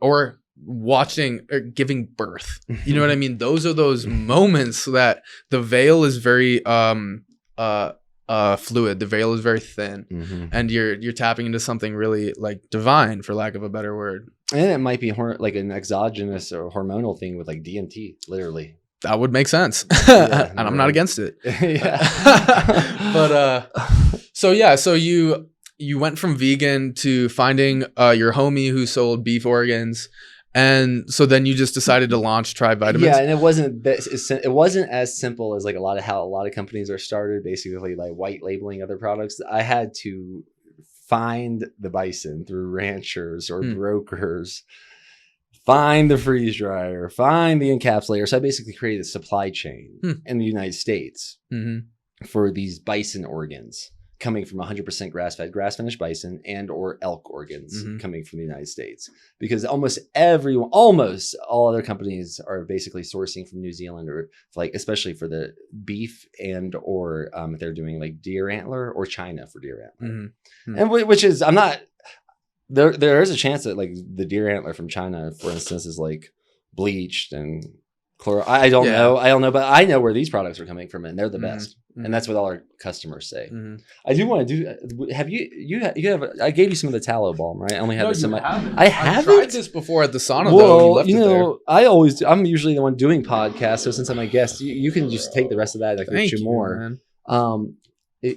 or watching or giving birth. You know what I mean? Those are those moments that the veil is very fluid. The veil is very thin, and you're tapping into something really like divine, for lack of a better word. And it might be like an exogenous or hormonal thing with like DMT, literally. That would make sense. Yeah, and I'm not against it. Yeah. But so you went from vegan to finding your homie who sold beef organs, and so then you just decided to launch Tribe Vitamins. Yeah, and it wasn't as simple as like a lot of companies are started, basically like white labeling other products. I had to find the bison through ranchers or brokers, find the freeze dryer, find the encapsulator. So I basically created a supply chain in the United States for these bison organs coming from 100% grass-fed, grass-finished bison and or elk organs coming from the United States. Because almost all other companies are basically sourcing from New Zealand, or like especially for the beef and or if they're doing like deer antler, or China for deer antler. And which is, I'm not, there is a chance that like the deer antler from China, for instance, is like bleached and I don't know, but I know where these products are coming from, and they're the best. And that's what all our customers say. I do want to do. Have you have? I gave you some of the tallow balm, right? I only have this in my. I haven't tried this before at the sauna. Well, I'm usually the one doing podcasts, so since I'm a guest, you can just take the rest of that. I can get you more. Man.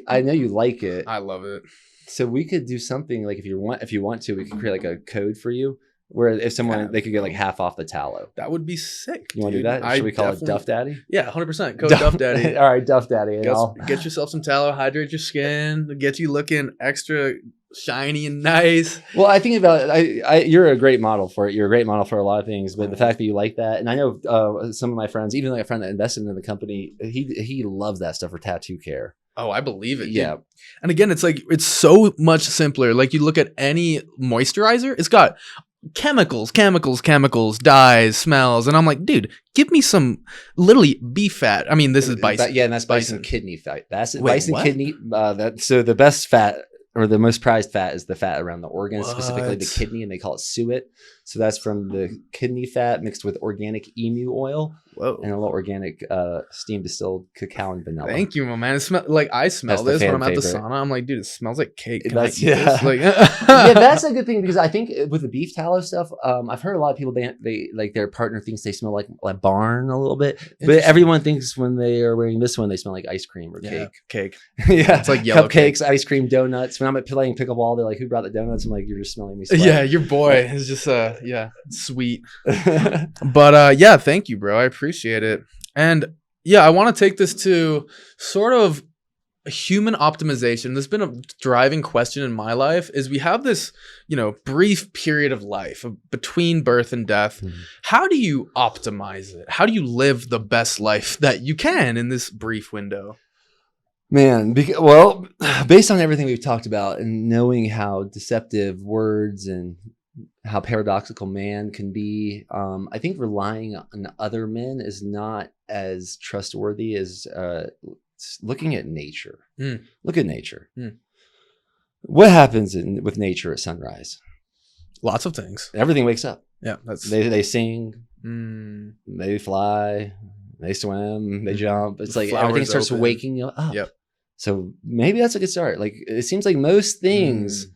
I know you like it. I love it. So we could do something like if you want to, we could create like a code for you. Where if someone, they could get like half off the tallow. That would be sick. You want to do that? Should we call it Duff Daddy? Yeah, 100%. Code Duff Daddy. All right, Duff Daddy. Get yourself some tallow, hydrate your skin, get you looking extra shiny and nice. Well, I think about you're a great model for it. You're a great model for a lot of things, but the fact that you like that, and I know some of my friends, even like a friend that invested in the company, he loves that stuff for tattoo care. Oh, I believe it. Yeah. Dude. And again, it's like, it's so much simpler. Like you look at any moisturizer, it's got chemicals, dyes, smells, and I'm like, dude, give me some literally beef fat. I mean, this is bison. Yeah, and that's bison kidney fat. That's bison what? kidney. So the best fat, or the most prized fat, is the fat around the organ, specifically the kidney, and they call it suet. So that's from the kidney fat mixed with organic emu oil. Whoa. And a little organic steam distilled cacao and vanilla. Thank you, my man. I smell this when I'm at the sauna. I'm like, dude, it smells like cake. That's Like, yeah, that's a good thing, because I think with the beef tallow stuff, I've heard a lot of people they like their partner thinks they smell like barn a little bit, but everyone thinks when they are wearing this one they smell like ice cream or cake. Yeah, it's like yellow cupcakes, ice cream, donuts. When I'm playing pickleball, they're like, "Who brought the donuts?" I'm like, "You're just smelling me." Sweat. Yeah, your boy is just sweet. But yeah, thank you, bro. I appreciate it. And yeah, I want to take this to sort of human optimization. There's been a driving question in my life is we have this, brief period of life between birth and death. How do you optimize it? How do you live the best life that you can in this brief window? Man, well, based on everything we've talked about and knowing how deceptive words and how paradoxical man can be, I think relying on other men is not as trustworthy as looking at nature. Look at nature. What happens with nature at sunrise? Lots of things. Everything wakes up. Yeah, they sing, they fly, they swim, they jump. It's like everything starts waking up. Yep. So maybe that's a good start. Like it seems like most things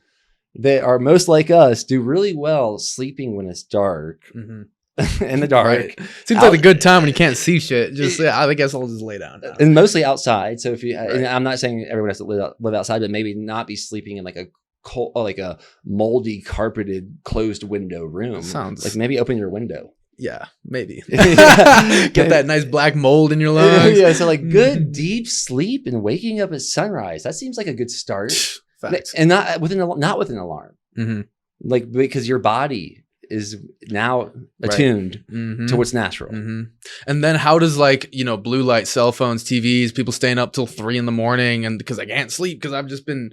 that are most like us do really well sleeping when it's dark. In the dark. Right. Seems like a good time when you can't see shit. I guess I'll just lay down now. And mostly outside. So if you, and I'm not saying everyone has to live outside, but maybe not be sleeping in like a cold, like a moldy, carpeted, closed window room. Sounds like maybe open your window. Yeah, maybe. Get that nice black mold in your lungs. Yeah, so like good deep sleep and waking up at sunrise. That seems like a good start. Facts. And not with an alarm. Like because your body is now attuned to what's natural. And then how does blue light, cell phones, TVs, people staying up till 3 a.m, and because I can't sleep because I've just been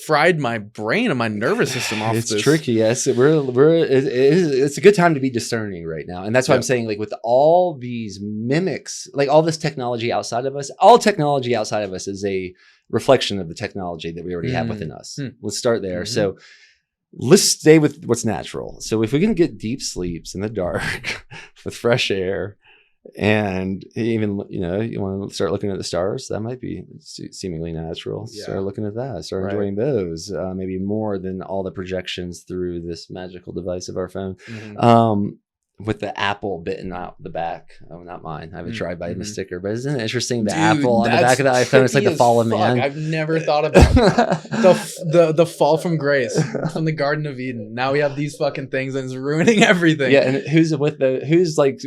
fried my brain and my nervous system off. It's tricky. Yes, it's a good time to be discerning right now, and that's why I'm saying like with all these mimics, like all this technology outside of us, all technology outside of us is a reflection of the technology that we already have within us. Let's start there. So let's stay with what's natural. So if we can get deep sleeps in the dark with fresh air, and even, you want to start looking at the stars, that might be seemingly natural. Yeah. Start looking at that, start enjoying those, maybe more than all the projections through this magical device of our phone. With the apple bitten out the back. Oh, not mine. I haven't tried biting the sticker, but isn't it interesting? The apple on the back of the iPhone, it's like the fall of man. I've never thought about that. the fall from grace, from the Garden of Eden. Now we have these fucking things and it's ruining everything. Yeah, and who's like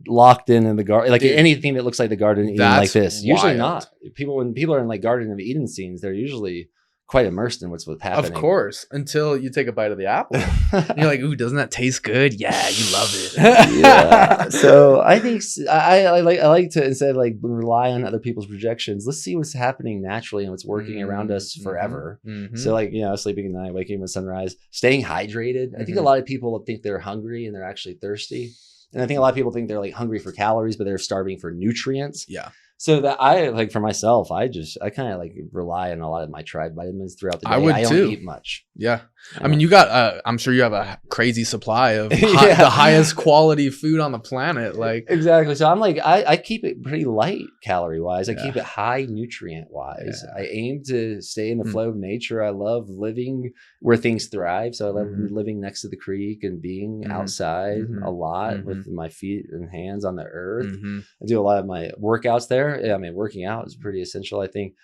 locked in the garden, like anything that looks like the Garden of Eden like this? Wild. Usually not. When people are in like Garden of Eden scenes, they're usually quite immersed in what's happening. Of course, until you take a bite of the apple. And you're like, ooh, doesn't that taste good? Yeah, you love it. Yeah. So I think I like to, instead of like rely on other people's projections, let's see what's happening naturally and what's working around us forever. So like, sleeping at night, waking up at sunrise, staying hydrated. I think a lot of people think they're hungry and they're actually thirsty. And I think a lot of people think they're like hungry for calories, but they're starving for nutrients. Yeah. So that I like for myself, I kind of like rely on a lot of my tribe vitamins throughout the day. I don't eat much. Yeah. I mean, you got, I'm sure you have a crazy supply of the highest quality food on the planet. Like exactly. So I'm like, I keep it pretty light calorie wise. I keep it high nutrient wise. I aim to stay in the flow of nature. I love living where things thrive. So I love living next to the creek and being outside a lot with my feet and hands on the earth. I do a lot of my workouts there. I mean, working out is pretty essential. I think,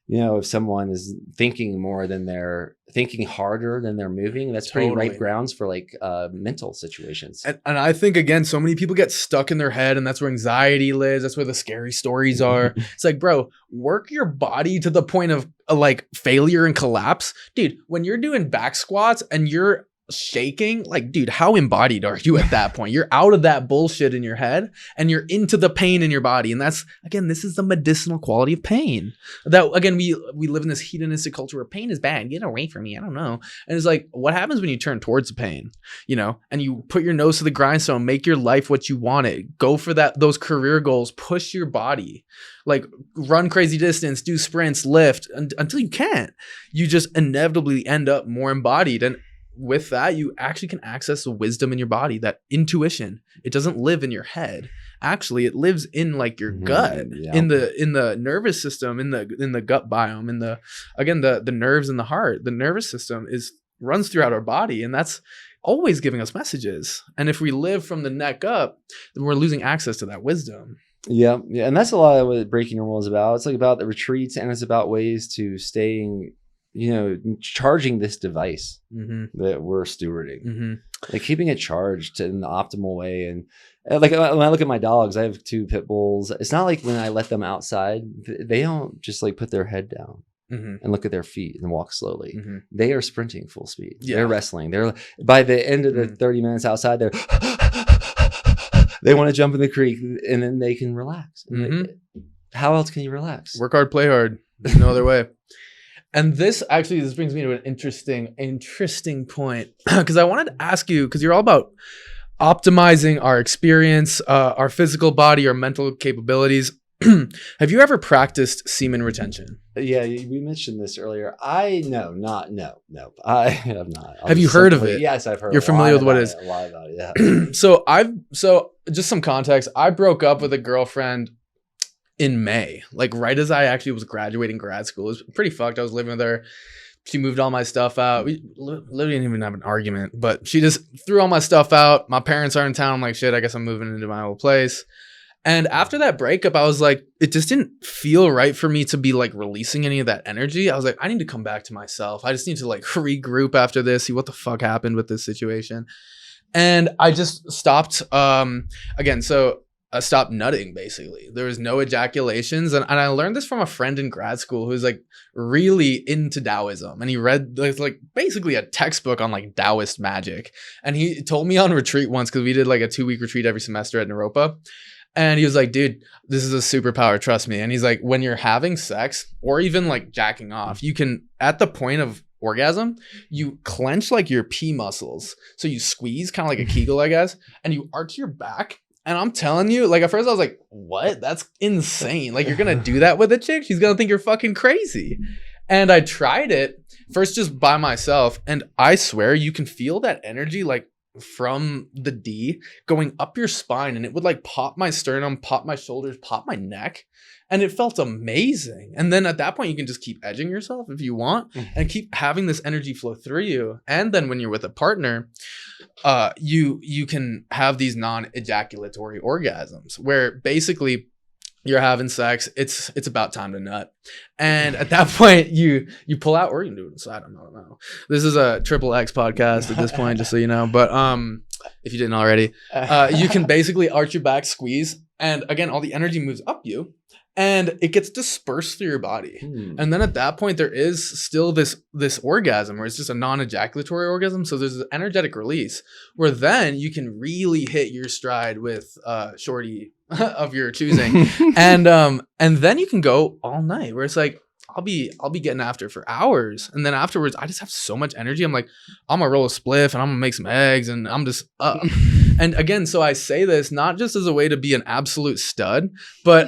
if someone is thinking harder than they're moving, that's pretty ripe grounds for like mental situations. And I think, again, so many people get stuck in their head, and that's where anxiety lives. That's where the scary stories are. It's like, bro, work your body to the point of like failure and collapse. Dude, when you're doing back squats and you're shaking, like, dude, how embodied are you at that point? You're out of that bullshit in your head and you're into the pain in your body. And that's, again, this is the medicinal quality of pain. That, again, we live in this hedonistic culture where pain is bad. Get away from me. I don't know. And it's like, what happens when you turn towards the pain, and you put your nose to the grindstone, make your life what you want it, go for those career goals, push your body, like run crazy distance, do sprints, lift until you can't. You just inevitably end up more embodied. And with that, you actually can access the wisdom in your body, that intuition. It doesn't live in your head. Actually, it lives in like your gut, in the nervous system, in the gut biome, in the nerves in the heart. The nervous system runs throughout our body, and that's always giving us messages. And if we live from the neck up, then we're losing access to that wisdom. Yeah, and that's a lot of what Breaking Normal is about. It's like about the retreats, and it's about ways to staying, charging this device that we're stewarding, like keeping it charged in the optimal way. And like when I look at my dogs, I have 2 pit bulls. It's not like when I let them outside, they don't just like put their head down and look at their feet and walk slowly. They are sprinting full speed. They're wrestling. They're by the end of the 30 minutes outside, they want to jump in the creek, and then they can relax. How else can you relax? Work hard, play hard. There's no other way. And this brings me to an interesting point, because I wanted to ask you, because you're all about optimizing our experience, our physical body, our mental capabilities. Have you ever practiced semen retention? Yeah, we mentioned this earlier. No. I have not. Have you heard of it? Yes, I've heard. You're familiar with what it is. A lot about it, yeah. So just some context. I broke up with a girlfriend in May, like right as I actually was graduating grad school. It was pretty fucked. I was living with her. She moved all my stuff out. We literally didn't even have an argument, but she just threw all my stuff out. My parents are in town. I'm like, shit, I guess I'm moving into my old place. And after that breakup, I was like, it just didn't feel right for me to be like releasing any of that energy. I was like, I need to come back to myself. I just need to like regroup after this, see what the fuck happened with this situation. And I just stopped, I stopped nutting, basically. There was no ejaculations. And I learned this from a friend in grad school who's like really into Taoism. And he read like basically a textbook on like Taoist magic. And he told me on retreat once, because we did like a 2-week retreat every semester at Naropa. And he was like, dude, this is a superpower, trust me. And he's like, when you're having sex or even like jacking off, you can, at the point of orgasm, you clench like your pee muscles. So you squeeze kind of like a Kegel, I guess, and you arch your back. And I'm telling you, like at first I was like, what? That's insane. Like you're going to do that with a chick? She's going to think you're fucking crazy. And I tried it first just by myself, and I swear you can feel that energy like from the D going up your spine, and it would like pop my sternum, pop my shoulders, pop my neck, and it felt amazing. And then at that point you can just keep edging yourself if you want and keep having this energy flow through you. And then when you're with a partner, you can have these non-ejaculatory orgasms where basically you're having sex, it's about time to nut, and at that point you pull out, or you can do it inside. I don't know. This is a triple X podcast at this point, just so you know. But if you didn't already, you can basically arch your back, squeeze, and again all the energy moves up you, and it gets dispersed through your body. And then at that point there is still this orgasm where it's just a non-ejaculatory orgasm. So there's an energetic release where then you can really hit your stride with shorty of your choosing. And then you can go all night where it's like I'll be getting after for hours, and then afterwards I just have so much energy. I'm like, I'm gonna roll a spliff and I'm gonna make some eggs, and I'm just up. And again, so I say this not just as a way to be an absolute stud, but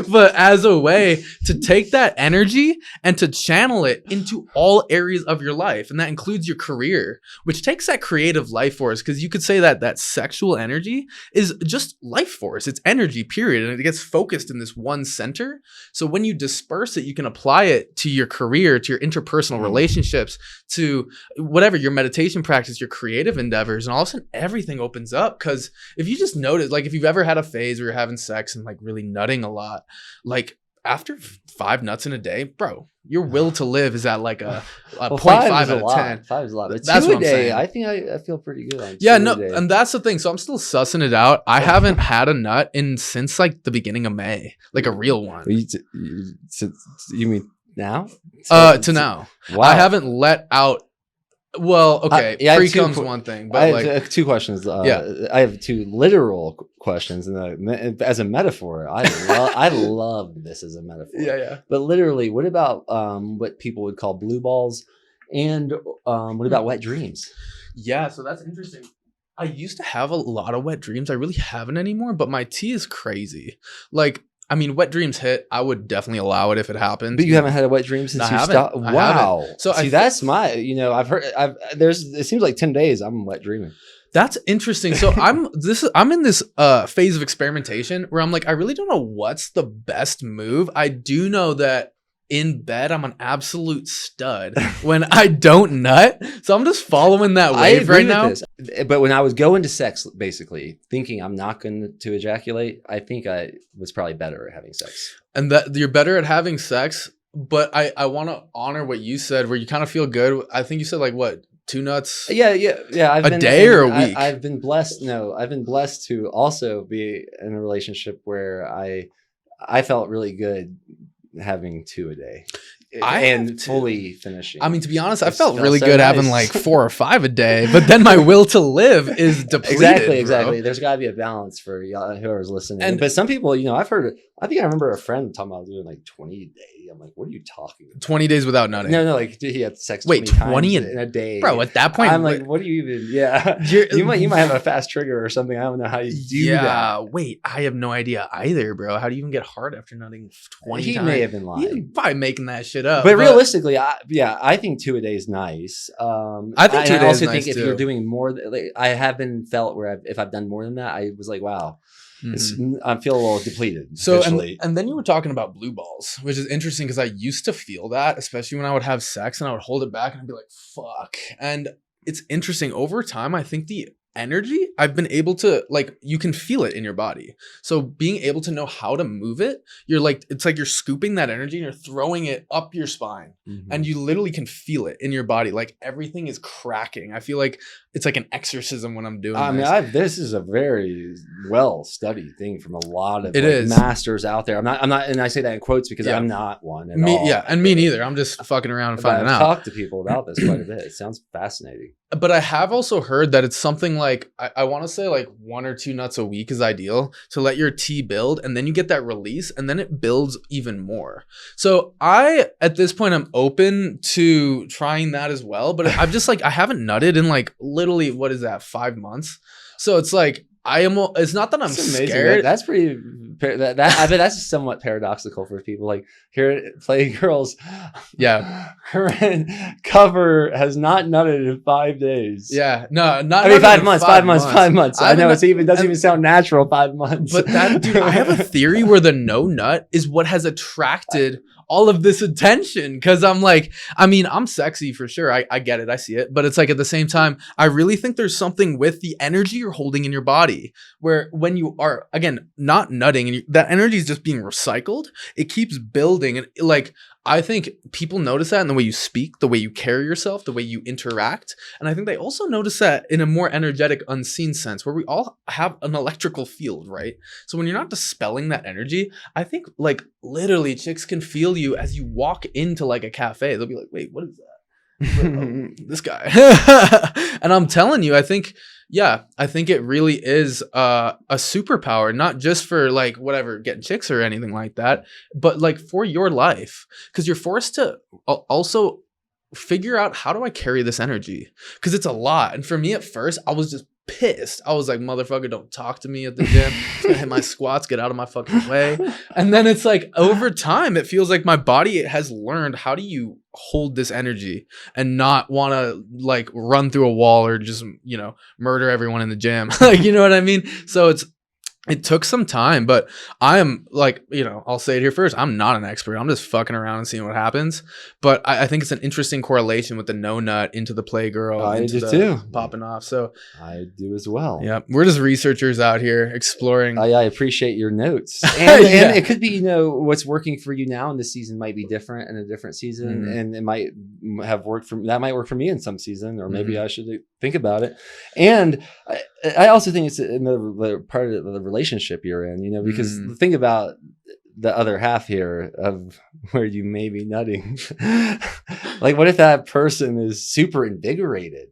but as a way to take that energy and to channel it into all areas of your life. And that includes your career, which takes that creative life force, because you could say that sexual energy is just life force. It's energy, period. And it gets focused in this one center. So when you disperse it, you can apply it to your career, to your interpersonal relationships, to whatever, your meditation practice, your creative endeavors, and all of a sudden everything opens up. Because if you just notice, like if you've ever had a phase where you're having sex and like really nutting a lot, like after 5 nuts in a day, bro, your will to live is at like a 0.5 out of 10. 5 is a lot. But that's 2 what a I'm day, saying. I think I feel pretty good on 2 Yeah, a no, day. and that's the thing. So I'm still sussing it out. I haven't had a nut since like the beginning of May, like a real one. You mean now? To now. Wow. I haven't let out. Well, okay, yeah, I have pre-cum's 2 one thing, I but have like 2 questions. Yeah. I have 2 literal questions, and as a metaphor, I love this as a metaphor. yeah. But literally, what about what people would call blue balls, and what about wet dreams? Yeah, so that's interesting. I used to have a lot of wet dreams. I really haven't anymore, but my T is crazy. Like, I mean, wet dreams hit. I would definitely allow it if it happens. But you haven't had a wet dream since I you haven't. stopped. I Wow. haven't. So see, that's my. I've heard. It seems like 10 days. I'm wet dreaming. That's interesting. So I'm in this phase of experimentation where I'm like, I really don't know what's the best move. I do know that in bed I'm an absolute stud when I don't nut. So I'm just following that wave right now. This. But when I was going to sex, basically thinking I'm not going to ejaculate, I think I was probably better at having sex. And that you're better at having sex, but I want to honor what you said where you kind of feel good. I think you said like what? 2 nuts? Yeah. A day or a week? I've been blessed. No, I've been blessed to also be in a relationship where I felt really good having 2 a day. And fully finishing. I mean, to be honest, I felt felt really so good nice. having like 4 or 5 a day, but then my will to live is depleted. Exactly. There's got to be a balance for y'all, whoever's listening. But some people, I've heard. I think I remember a friend talking about doing like 20 a day. I'm like, what are you talking about? 20 days without nutting. No, like he had sex. Wait, 20 in a day, bro. At that point, I'm like, what do you even? Yeah, you might have a fast trigger or something. I don't know how you do that. Yeah, wait, I have no idea either, bro. How do you even get hard after nutting 20 He times? may have been lying. He's probably making that shit up. But realistically, I think 2 a day is nice. I think 2 I days also is think nice if you're doing more, like, I have been felt where if I've done more than that, I was like, wow. I feel a little depleted. So and then you were talking about blue balls, which is interesting because I used to feel that, especially when I would have sex and I would hold it back and I'd be like, fuck. And it's interesting over time. I think the energy I've been able to, like, you can feel it in your body. So being able to know how to move it, you're like, it's like you're scooping that energy and you're throwing it up your spine, and you literally can feel it in your body. Like everything is cracking. I feel like it's like an exorcism when I'm doing this. This is a very well studied thing from a lot of masters out there. I'm not, and I say that in quotes because I'm not one at all. Yeah, and me neither. I'm just fucking around and finding out. I've talked to people about this quite a bit. It sounds fascinating. But I have also heard that it's something like, I want to say like 1 or 2 nuts a week is ideal to let your T build, and then you get that release and then it builds even more. So at this point, I'm open to trying that as well. But I've just like, I haven't nutted in like literally, what is that, 5 months? So it's like, It's not that I'm It's amazing. scared. That's pretty. I bet that's somewhat paradoxical for people. Like here, play girls. Yeah. Current cover has not nutted in 5 days. Yeah. No, not. I mean, not 5 even months. 5 months. I know it doesn't even sound natural. 5 months. But that, dude, I have a theory where the no nut is what has attracted all of this attention. Cause I'm like, I mean, I'm sexy for sure. I get it. I see it. But it's like at the same time, I really think there's something with the energy you're holding in your body where when you are, again, not nutting and that energy is just being recycled, it keeps building. And like, I think people notice that in the way you speak, the way you carry yourself, the way you interact. And I think they also notice that in a more energetic, unseen sense where we all have an electrical field, right? So when you're not dispelling that energy, I think like literally chicks can feel you as you walk into like a cafe. They'll be like, wait, what is that? This guy. And I'm telling you, I think it really is a superpower, not just for like whatever, getting chicks or anything like that, but like for your life. Because you're forced to also figure out, how do I carry this energy? Because it's a lot. And for me at first, I was just pissed. I was like, motherfucker, don't talk to me at the gym. It's gonna hit my squats, get out of my fucking way. And then it's like over time, it feels like my body has learned, how do you hold this energy and not want to like run through a wall or just, you know, murder everyone in the gym. Like, you know what I mean? So it took some time, but I am like, you know, I'll say it here first. I'm not an expert. I'm just fucking around and seeing what happens. But I think it's an interesting correlation with the no nut into the playgirl. I do too. Popping off. So I do as well. Yeah. We're just researchers out here exploring. I appreciate your notes. And it could be, you know, what's working for you now in this season might be different in a different season. And it might have worked that might work for me in some season, or maybe I should think about it. And I also think it's another part of the relationship you're in, you know, because think about the other half here of where you may be nutting. Like, what if that person is super invigorated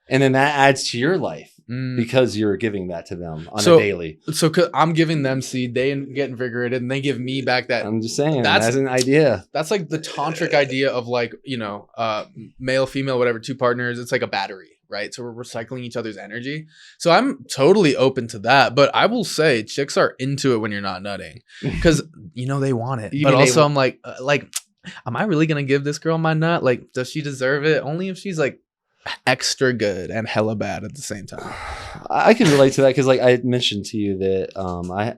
and then that adds to your life because you're giving that to them on a daily? So I'm giving them seed, they get invigorated, and they give me back that. I'm just saying, that's an idea. That's like the tantric idea of like, you know, male, female, whatever, two partners. It's like a battery. Right. So we're recycling each other's energy. So I'm totally open to that. But I will say chicks are into it when you're not nutting because, you know, they want it. But also I'm like, am I really going to give this girl my nut? Like, does she deserve it? Only if she's like extra good and hella bad at the same time. I can relate to that because like I mentioned to you that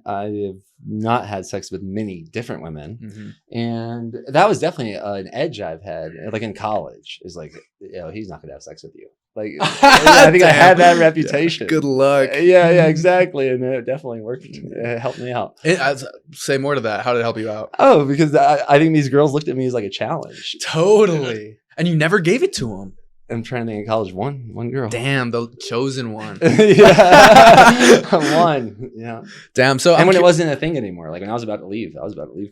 I have not had sex with many different women, and that was definitely an edge I've had like in college, is like, you know, he's not gonna have sex with you. Like, I think I had that reputation. Good luck. Yeah, exactly. And it definitely worked. It helped me out. Say more to that. How did it help you out? Oh, because I think these girls looked at me as like a challenge. Totally. And you never gave it to them. I'm trying to think in college. One girl. Damn, the chosen one. Yeah. One. Yeah. Damn. So, and when it wasn't a thing anymore, like when I was about to leave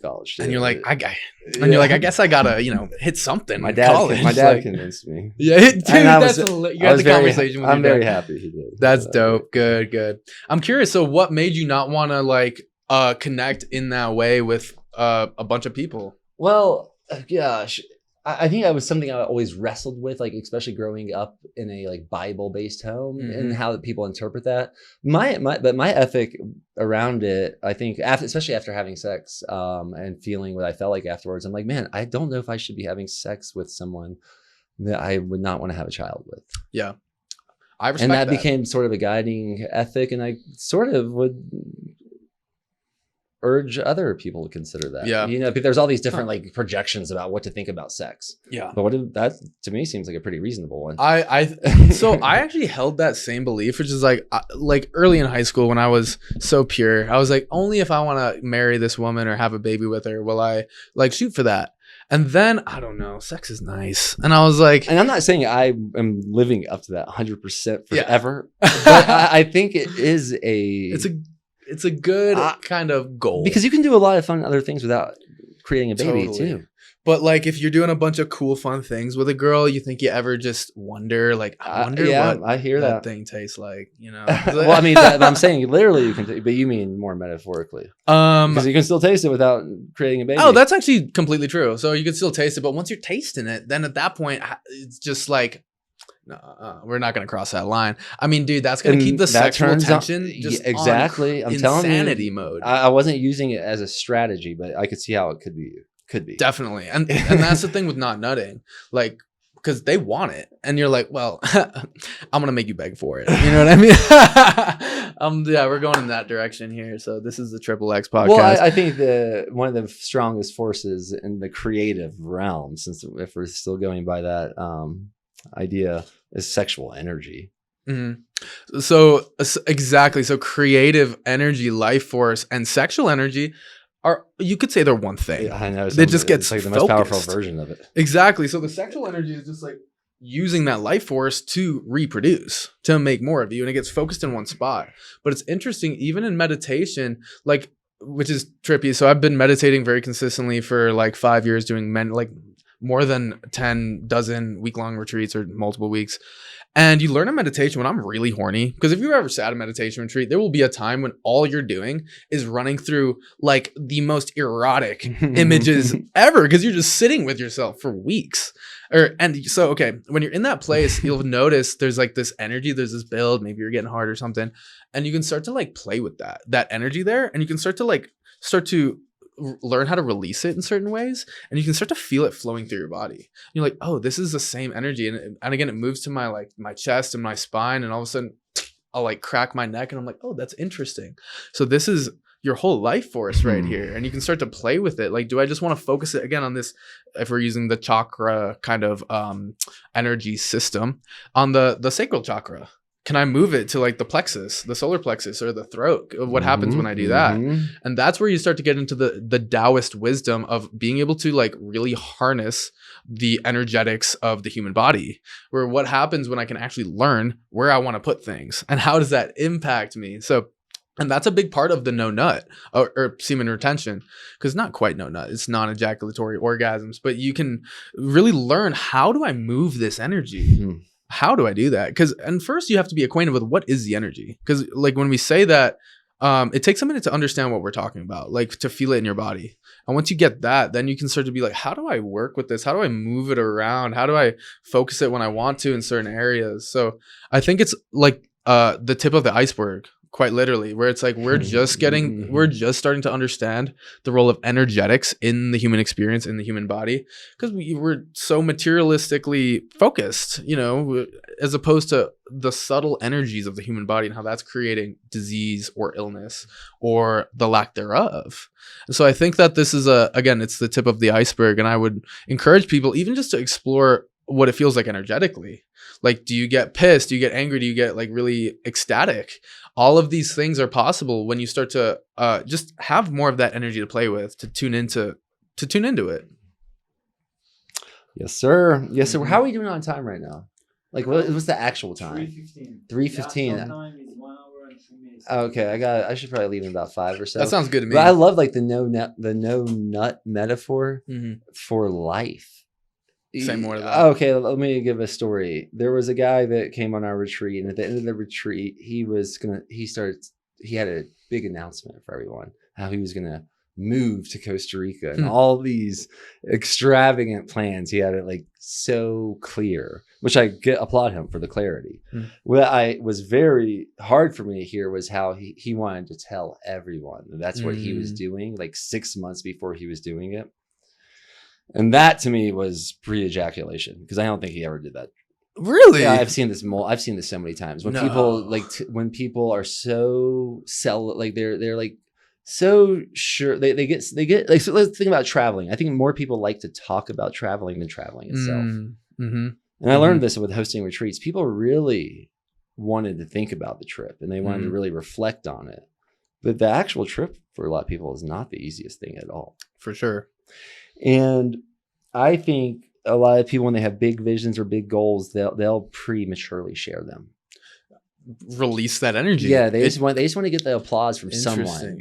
college. And you're like, I guess I gotta, you know, hit something. My dad convinced me. Yeah, dude, you had the conversation with I'm very happy he did. That's dope. Good. I'm curious. So, what made you not want to like connect in that way with a bunch of people? Well, gosh. I think that was something I always wrestled with, like especially growing up in a like Bible-based home and how people interpret that. But my ethic around it, I think, especially after having sex and feeling what I felt like afterwards, I'm like, man, I don't know if I should be having sex with someone that I would not want to have a child with. Yeah, I respect and that became sort of a guiding ethic, and I sort of would urge other people to consider that. Yeah, you know, there's all these different like projections about what to think about sex. Yeah, but that to me seems like a pretty reasonable one. So I actually held that same belief, which is like early in high school when I was so pure, I was like, only if I want to marry this woman or have a baby with her will I like shoot for that. And then I don't know, sex is nice, and I was like, and I'm not saying I am living up to that 100% forever, but I think it is it's a good kind of goal, because you can do a lot of fun other things without creating a baby too. But like if you're doing a bunch of cool fun things with a girl, you think you ever just wonder like, I wonder what I hear that thing tastes like, you know? Well, I mean, I'm saying literally you can, but you mean more metaphorically, because you can still taste it without creating a baby. Oh, that's actually completely true. So you can still taste it, but once you're tasting it, then at that point it's just like, no, we're not going to cross that line. I mean, dude, that's going to keep the sexual tension just exactly. on I'm telling you, insanity mode. I wasn't using it as a strategy, but I could see how it could be. Definitely. And that's the thing with not nutting. Like, because they want it, and you're like, well, I'm gonna make you beg for it. You know what I mean? Yeah, we're going in that direction here. So this is the Triple X podcast. Well, I think one of the strongest forces in the creative realm, since if we're still going by that idea, is sexual energy. Mm-hmm. So exactly. So creative energy, life force, and sexual energy are, you could say they're one thing. Yeah, I know. It just gets like the focused. most powerful version of it. Exactly. So the sexual energy is just like using that life force to reproduce, to make more of you, and it gets focused in one spot. But it's interesting, even in meditation, like, which is trippy. So I've been meditating very consistently for like 5 years, doing like more than 10 week-long retreats or multiple weeks. And you learn a meditation when I'm really horny, because if you've ever sat a meditation retreat, there will be a time when all you're doing is running through like the most erotic images ever, because you're just sitting with yourself for weeks. Okay, when you're in that place, you'll notice there's like this energy, there's this build, maybe you're getting hard or something, and you can start to like play with that energy there, and you can start to learn how to release it in certain ways, and you can start to feel it flowing through your body. You're like, oh, this is the same energy, and again, it moves to my chest and my spine, and all of a sudden I'll like crack my neck, and I'm like, oh, that's interesting. So this is your whole life force right here, and you can start to play with it. Like, do I just want to focus it again on this, if we're using the chakra kind of energy system, on the sacral chakra? Can I move it to like the plexus, the solar plexus, or the throat? What happens when I do that? And that's where you start to get into the Taoist wisdom of being able to like really harness the energetics of the human body, where what happens when I can actually learn where I want to put things and how does that impact me? So, and that's a big part of the no nut or semen retention, because not quite no nut, it's non-ejaculatory orgasms, but you can really learn, how do I move this energy? How do I do that? And first you have to be acquainted with what is the energy. Because like when we say that, it takes a minute to understand what we're talking about, like to feel it in your body. And once you get that, then you can start to be like, how do I work with this? How do I move it around? How do I focus it when I want to in certain areas? So I think it's like the tip of the iceberg, quite literally, where it's like we're just starting to understand the role of energetics in the human experience, in the human body, because we're so materialistically focused, you know, as opposed to the subtle energies of the human body and how that's creating disease or illness or the lack thereof. So I think that this is again, it's the tip of the iceberg, and I would encourage people even just to explore what it feels like energetically. Like, do you get pissed? Do you get angry? Do you get like really ecstatic? All of these things are possible when you start to just have more of that energy to play with, to tune into it. Yes, sir. Yes, sir. How are we doing on time right now? Like, what's the actual time? 3:15. Okay, I should probably leave in about 5 or so. That sounds good to me. But I love like the no nut metaphor for life. Say more of that. Okay, let me give a story. There was a guy that came on our retreat, and at the end of the retreat, he had a big announcement for everyone, how he was gonna move to Costa Rica, and all these extravagant plans. He had it like so clear, which I applaud him for the clarity. What was very hard for me to hear was how he wanted to tell everyone that that's what he was doing, like 6 months before he was doing it. And that to me was pre-ejaculation, because I don't think he ever did that. Really? Yeah, I've seen this so many times when people like when people are so they're like so sure they get like, so let's think about traveling. I think more people like to talk about traveling than traveling itself. And I learned this with hosting retreats. People really wanted to think about the trip, and they wanted to really reflect on it. But the actual trip for a lot of people is not the easiest thing at all. For sure. And I think a lot of people, when they have big visions or big goals, they'll prematurely share them. Release that energy. Yeah, they just want to get the applause from someone. And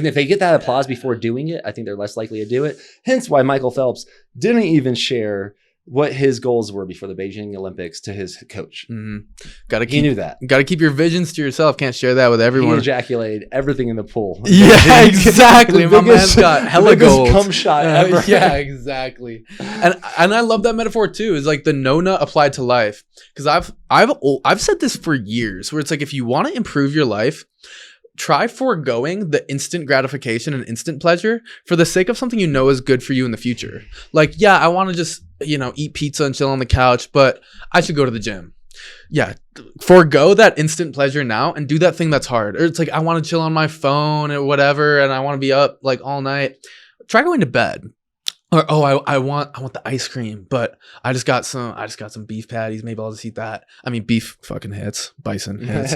if they get that applause before doing it, I think they're less likely to do it. Hence why Michael Phelps didn't even share what his goals were before the Beijing Olympics to his coach. He knew that. Got to keep your visions to yourself. Can't share that with everyone. He ejaculated everything in the pool. Yeah, exactly. My man's got hella goals. Cum shot ever. Yeah, exactly. And I love that metaphor too. Is like the no nut applied to life. Because I've said this for years, where it's like if you want to improve your life, try foregoing the instant gratification and instant pleasure for the sake of something you know is good for you in the future. Like, yeah, I want to just, eat pizza and chill on the couch, but I should go to the gym. Yeah, forego that instant pleasure now and do that thing that's hard. Or it's like, I want to chill on my phone or whatever, and I want to be up like all night. Try going to bed. Or I want the ice cream, but I just got some beef patties. Maybe I'll just eat that. I mean, beef fucking hits, bison hits.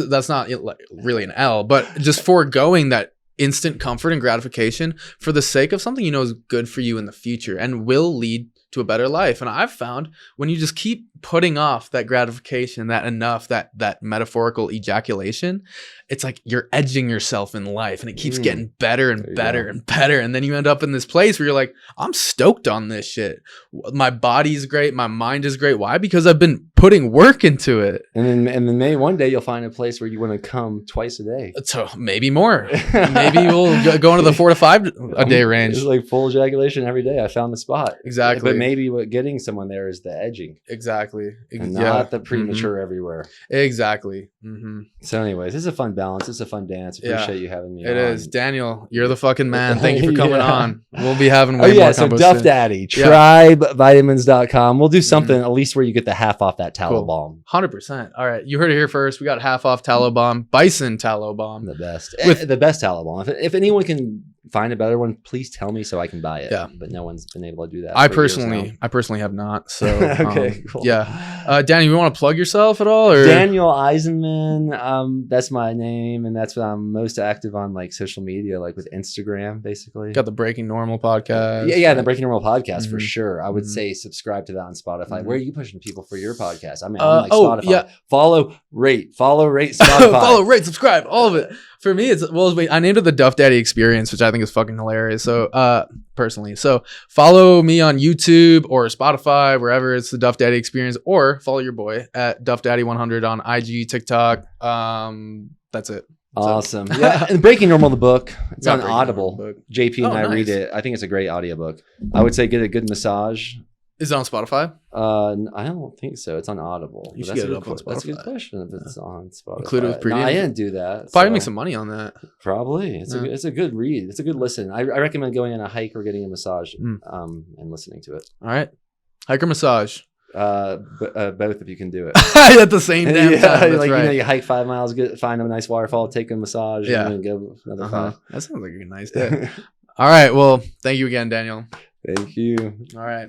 That's not really an L, but just foregoing that instant comfort and gratification for the sake of something you know is good for you in the future and will lead to a better life. And I've found when you just keep putting off that gratification, that metaphorical ejaculation, it's like you're edging yourself in life, and it keeps getting better and better and better. And then you end up in this place where you're like, I'm stoked on this shit. My body's great. My mind is great. Why? Because I've been putting work into it. And then maybe one day you'll find a place where you want to come twice a day. So maybe more. Maybe we'll go into the 4 to 5 a day range. It's like full ejaculation every day. I found the spot. Exactly. But maybe what getting someone there is the edging. Exactly. And not the premature everywhere. Exactly. So anyways, this is a fun balance. It's a fun dance. Appreciate you having me on. It is. Daniel, you're the fucking man. Thank you for coming on. We'll be having way more so combos Duff soon. Daddy, tribevitamins.com. We'll do something at least where you get the half off that tallow bomb. 100%. All right. You heard it here first. We got half off tallow bomb. Bison tallow bomb. The best. With the best tallow bomb. If anyone can find a better one, please tell me so I can buy it. Yeah. But no one's been able to do that. I personally have not. So okay, cool. Yeah. Danny, you want to plug yourself at all? Or Daniel Eisenman. That's my name, and that's what I'm most active on, like social media, like with Instagram, basically. Got the Breaking Normal podcast. Yeah, the Breaking Normal podcast for sure. I would say subscribe to that on Spotify. Where are you pushing people for your podcast? I mean, on like Spotify. Yeah. Follow, rate, Spotify. Follow, rate, subscribe, all of it. For me, I named it the Duff Daddy Experience, which I think is fucking hilarious. So, personally, follow me on YouTube or Spotify, wherever it's the Duff Daddy Experience, or follow your boy at Duff Daddy 100 on IG, TikTok. That's it. Awesome. Yeah. And Breaking Normal, the book, it's on Audible. JP and I nice. read it. I think it's a great audiobook. I would say get a good massage. Is it on Spotify? I don't think so. It's on Audible. You should get it up on Spotify. That's a good question if it's on Spotify. Include it with premium. No, I didn't do that. Probably make some money on that. Probably. It's a good read. It's a good listen. I recommend going on a hike or getting a massage and listening to it. All right. Hike or massage? Both if you can do it. At the same damn time. That's like right. You hike 5 miles, find a nice waterfall, take a massage, and then go another 5. That sounds like a nice day. All right. Well, thank you again, Daniel. Thank you. All right.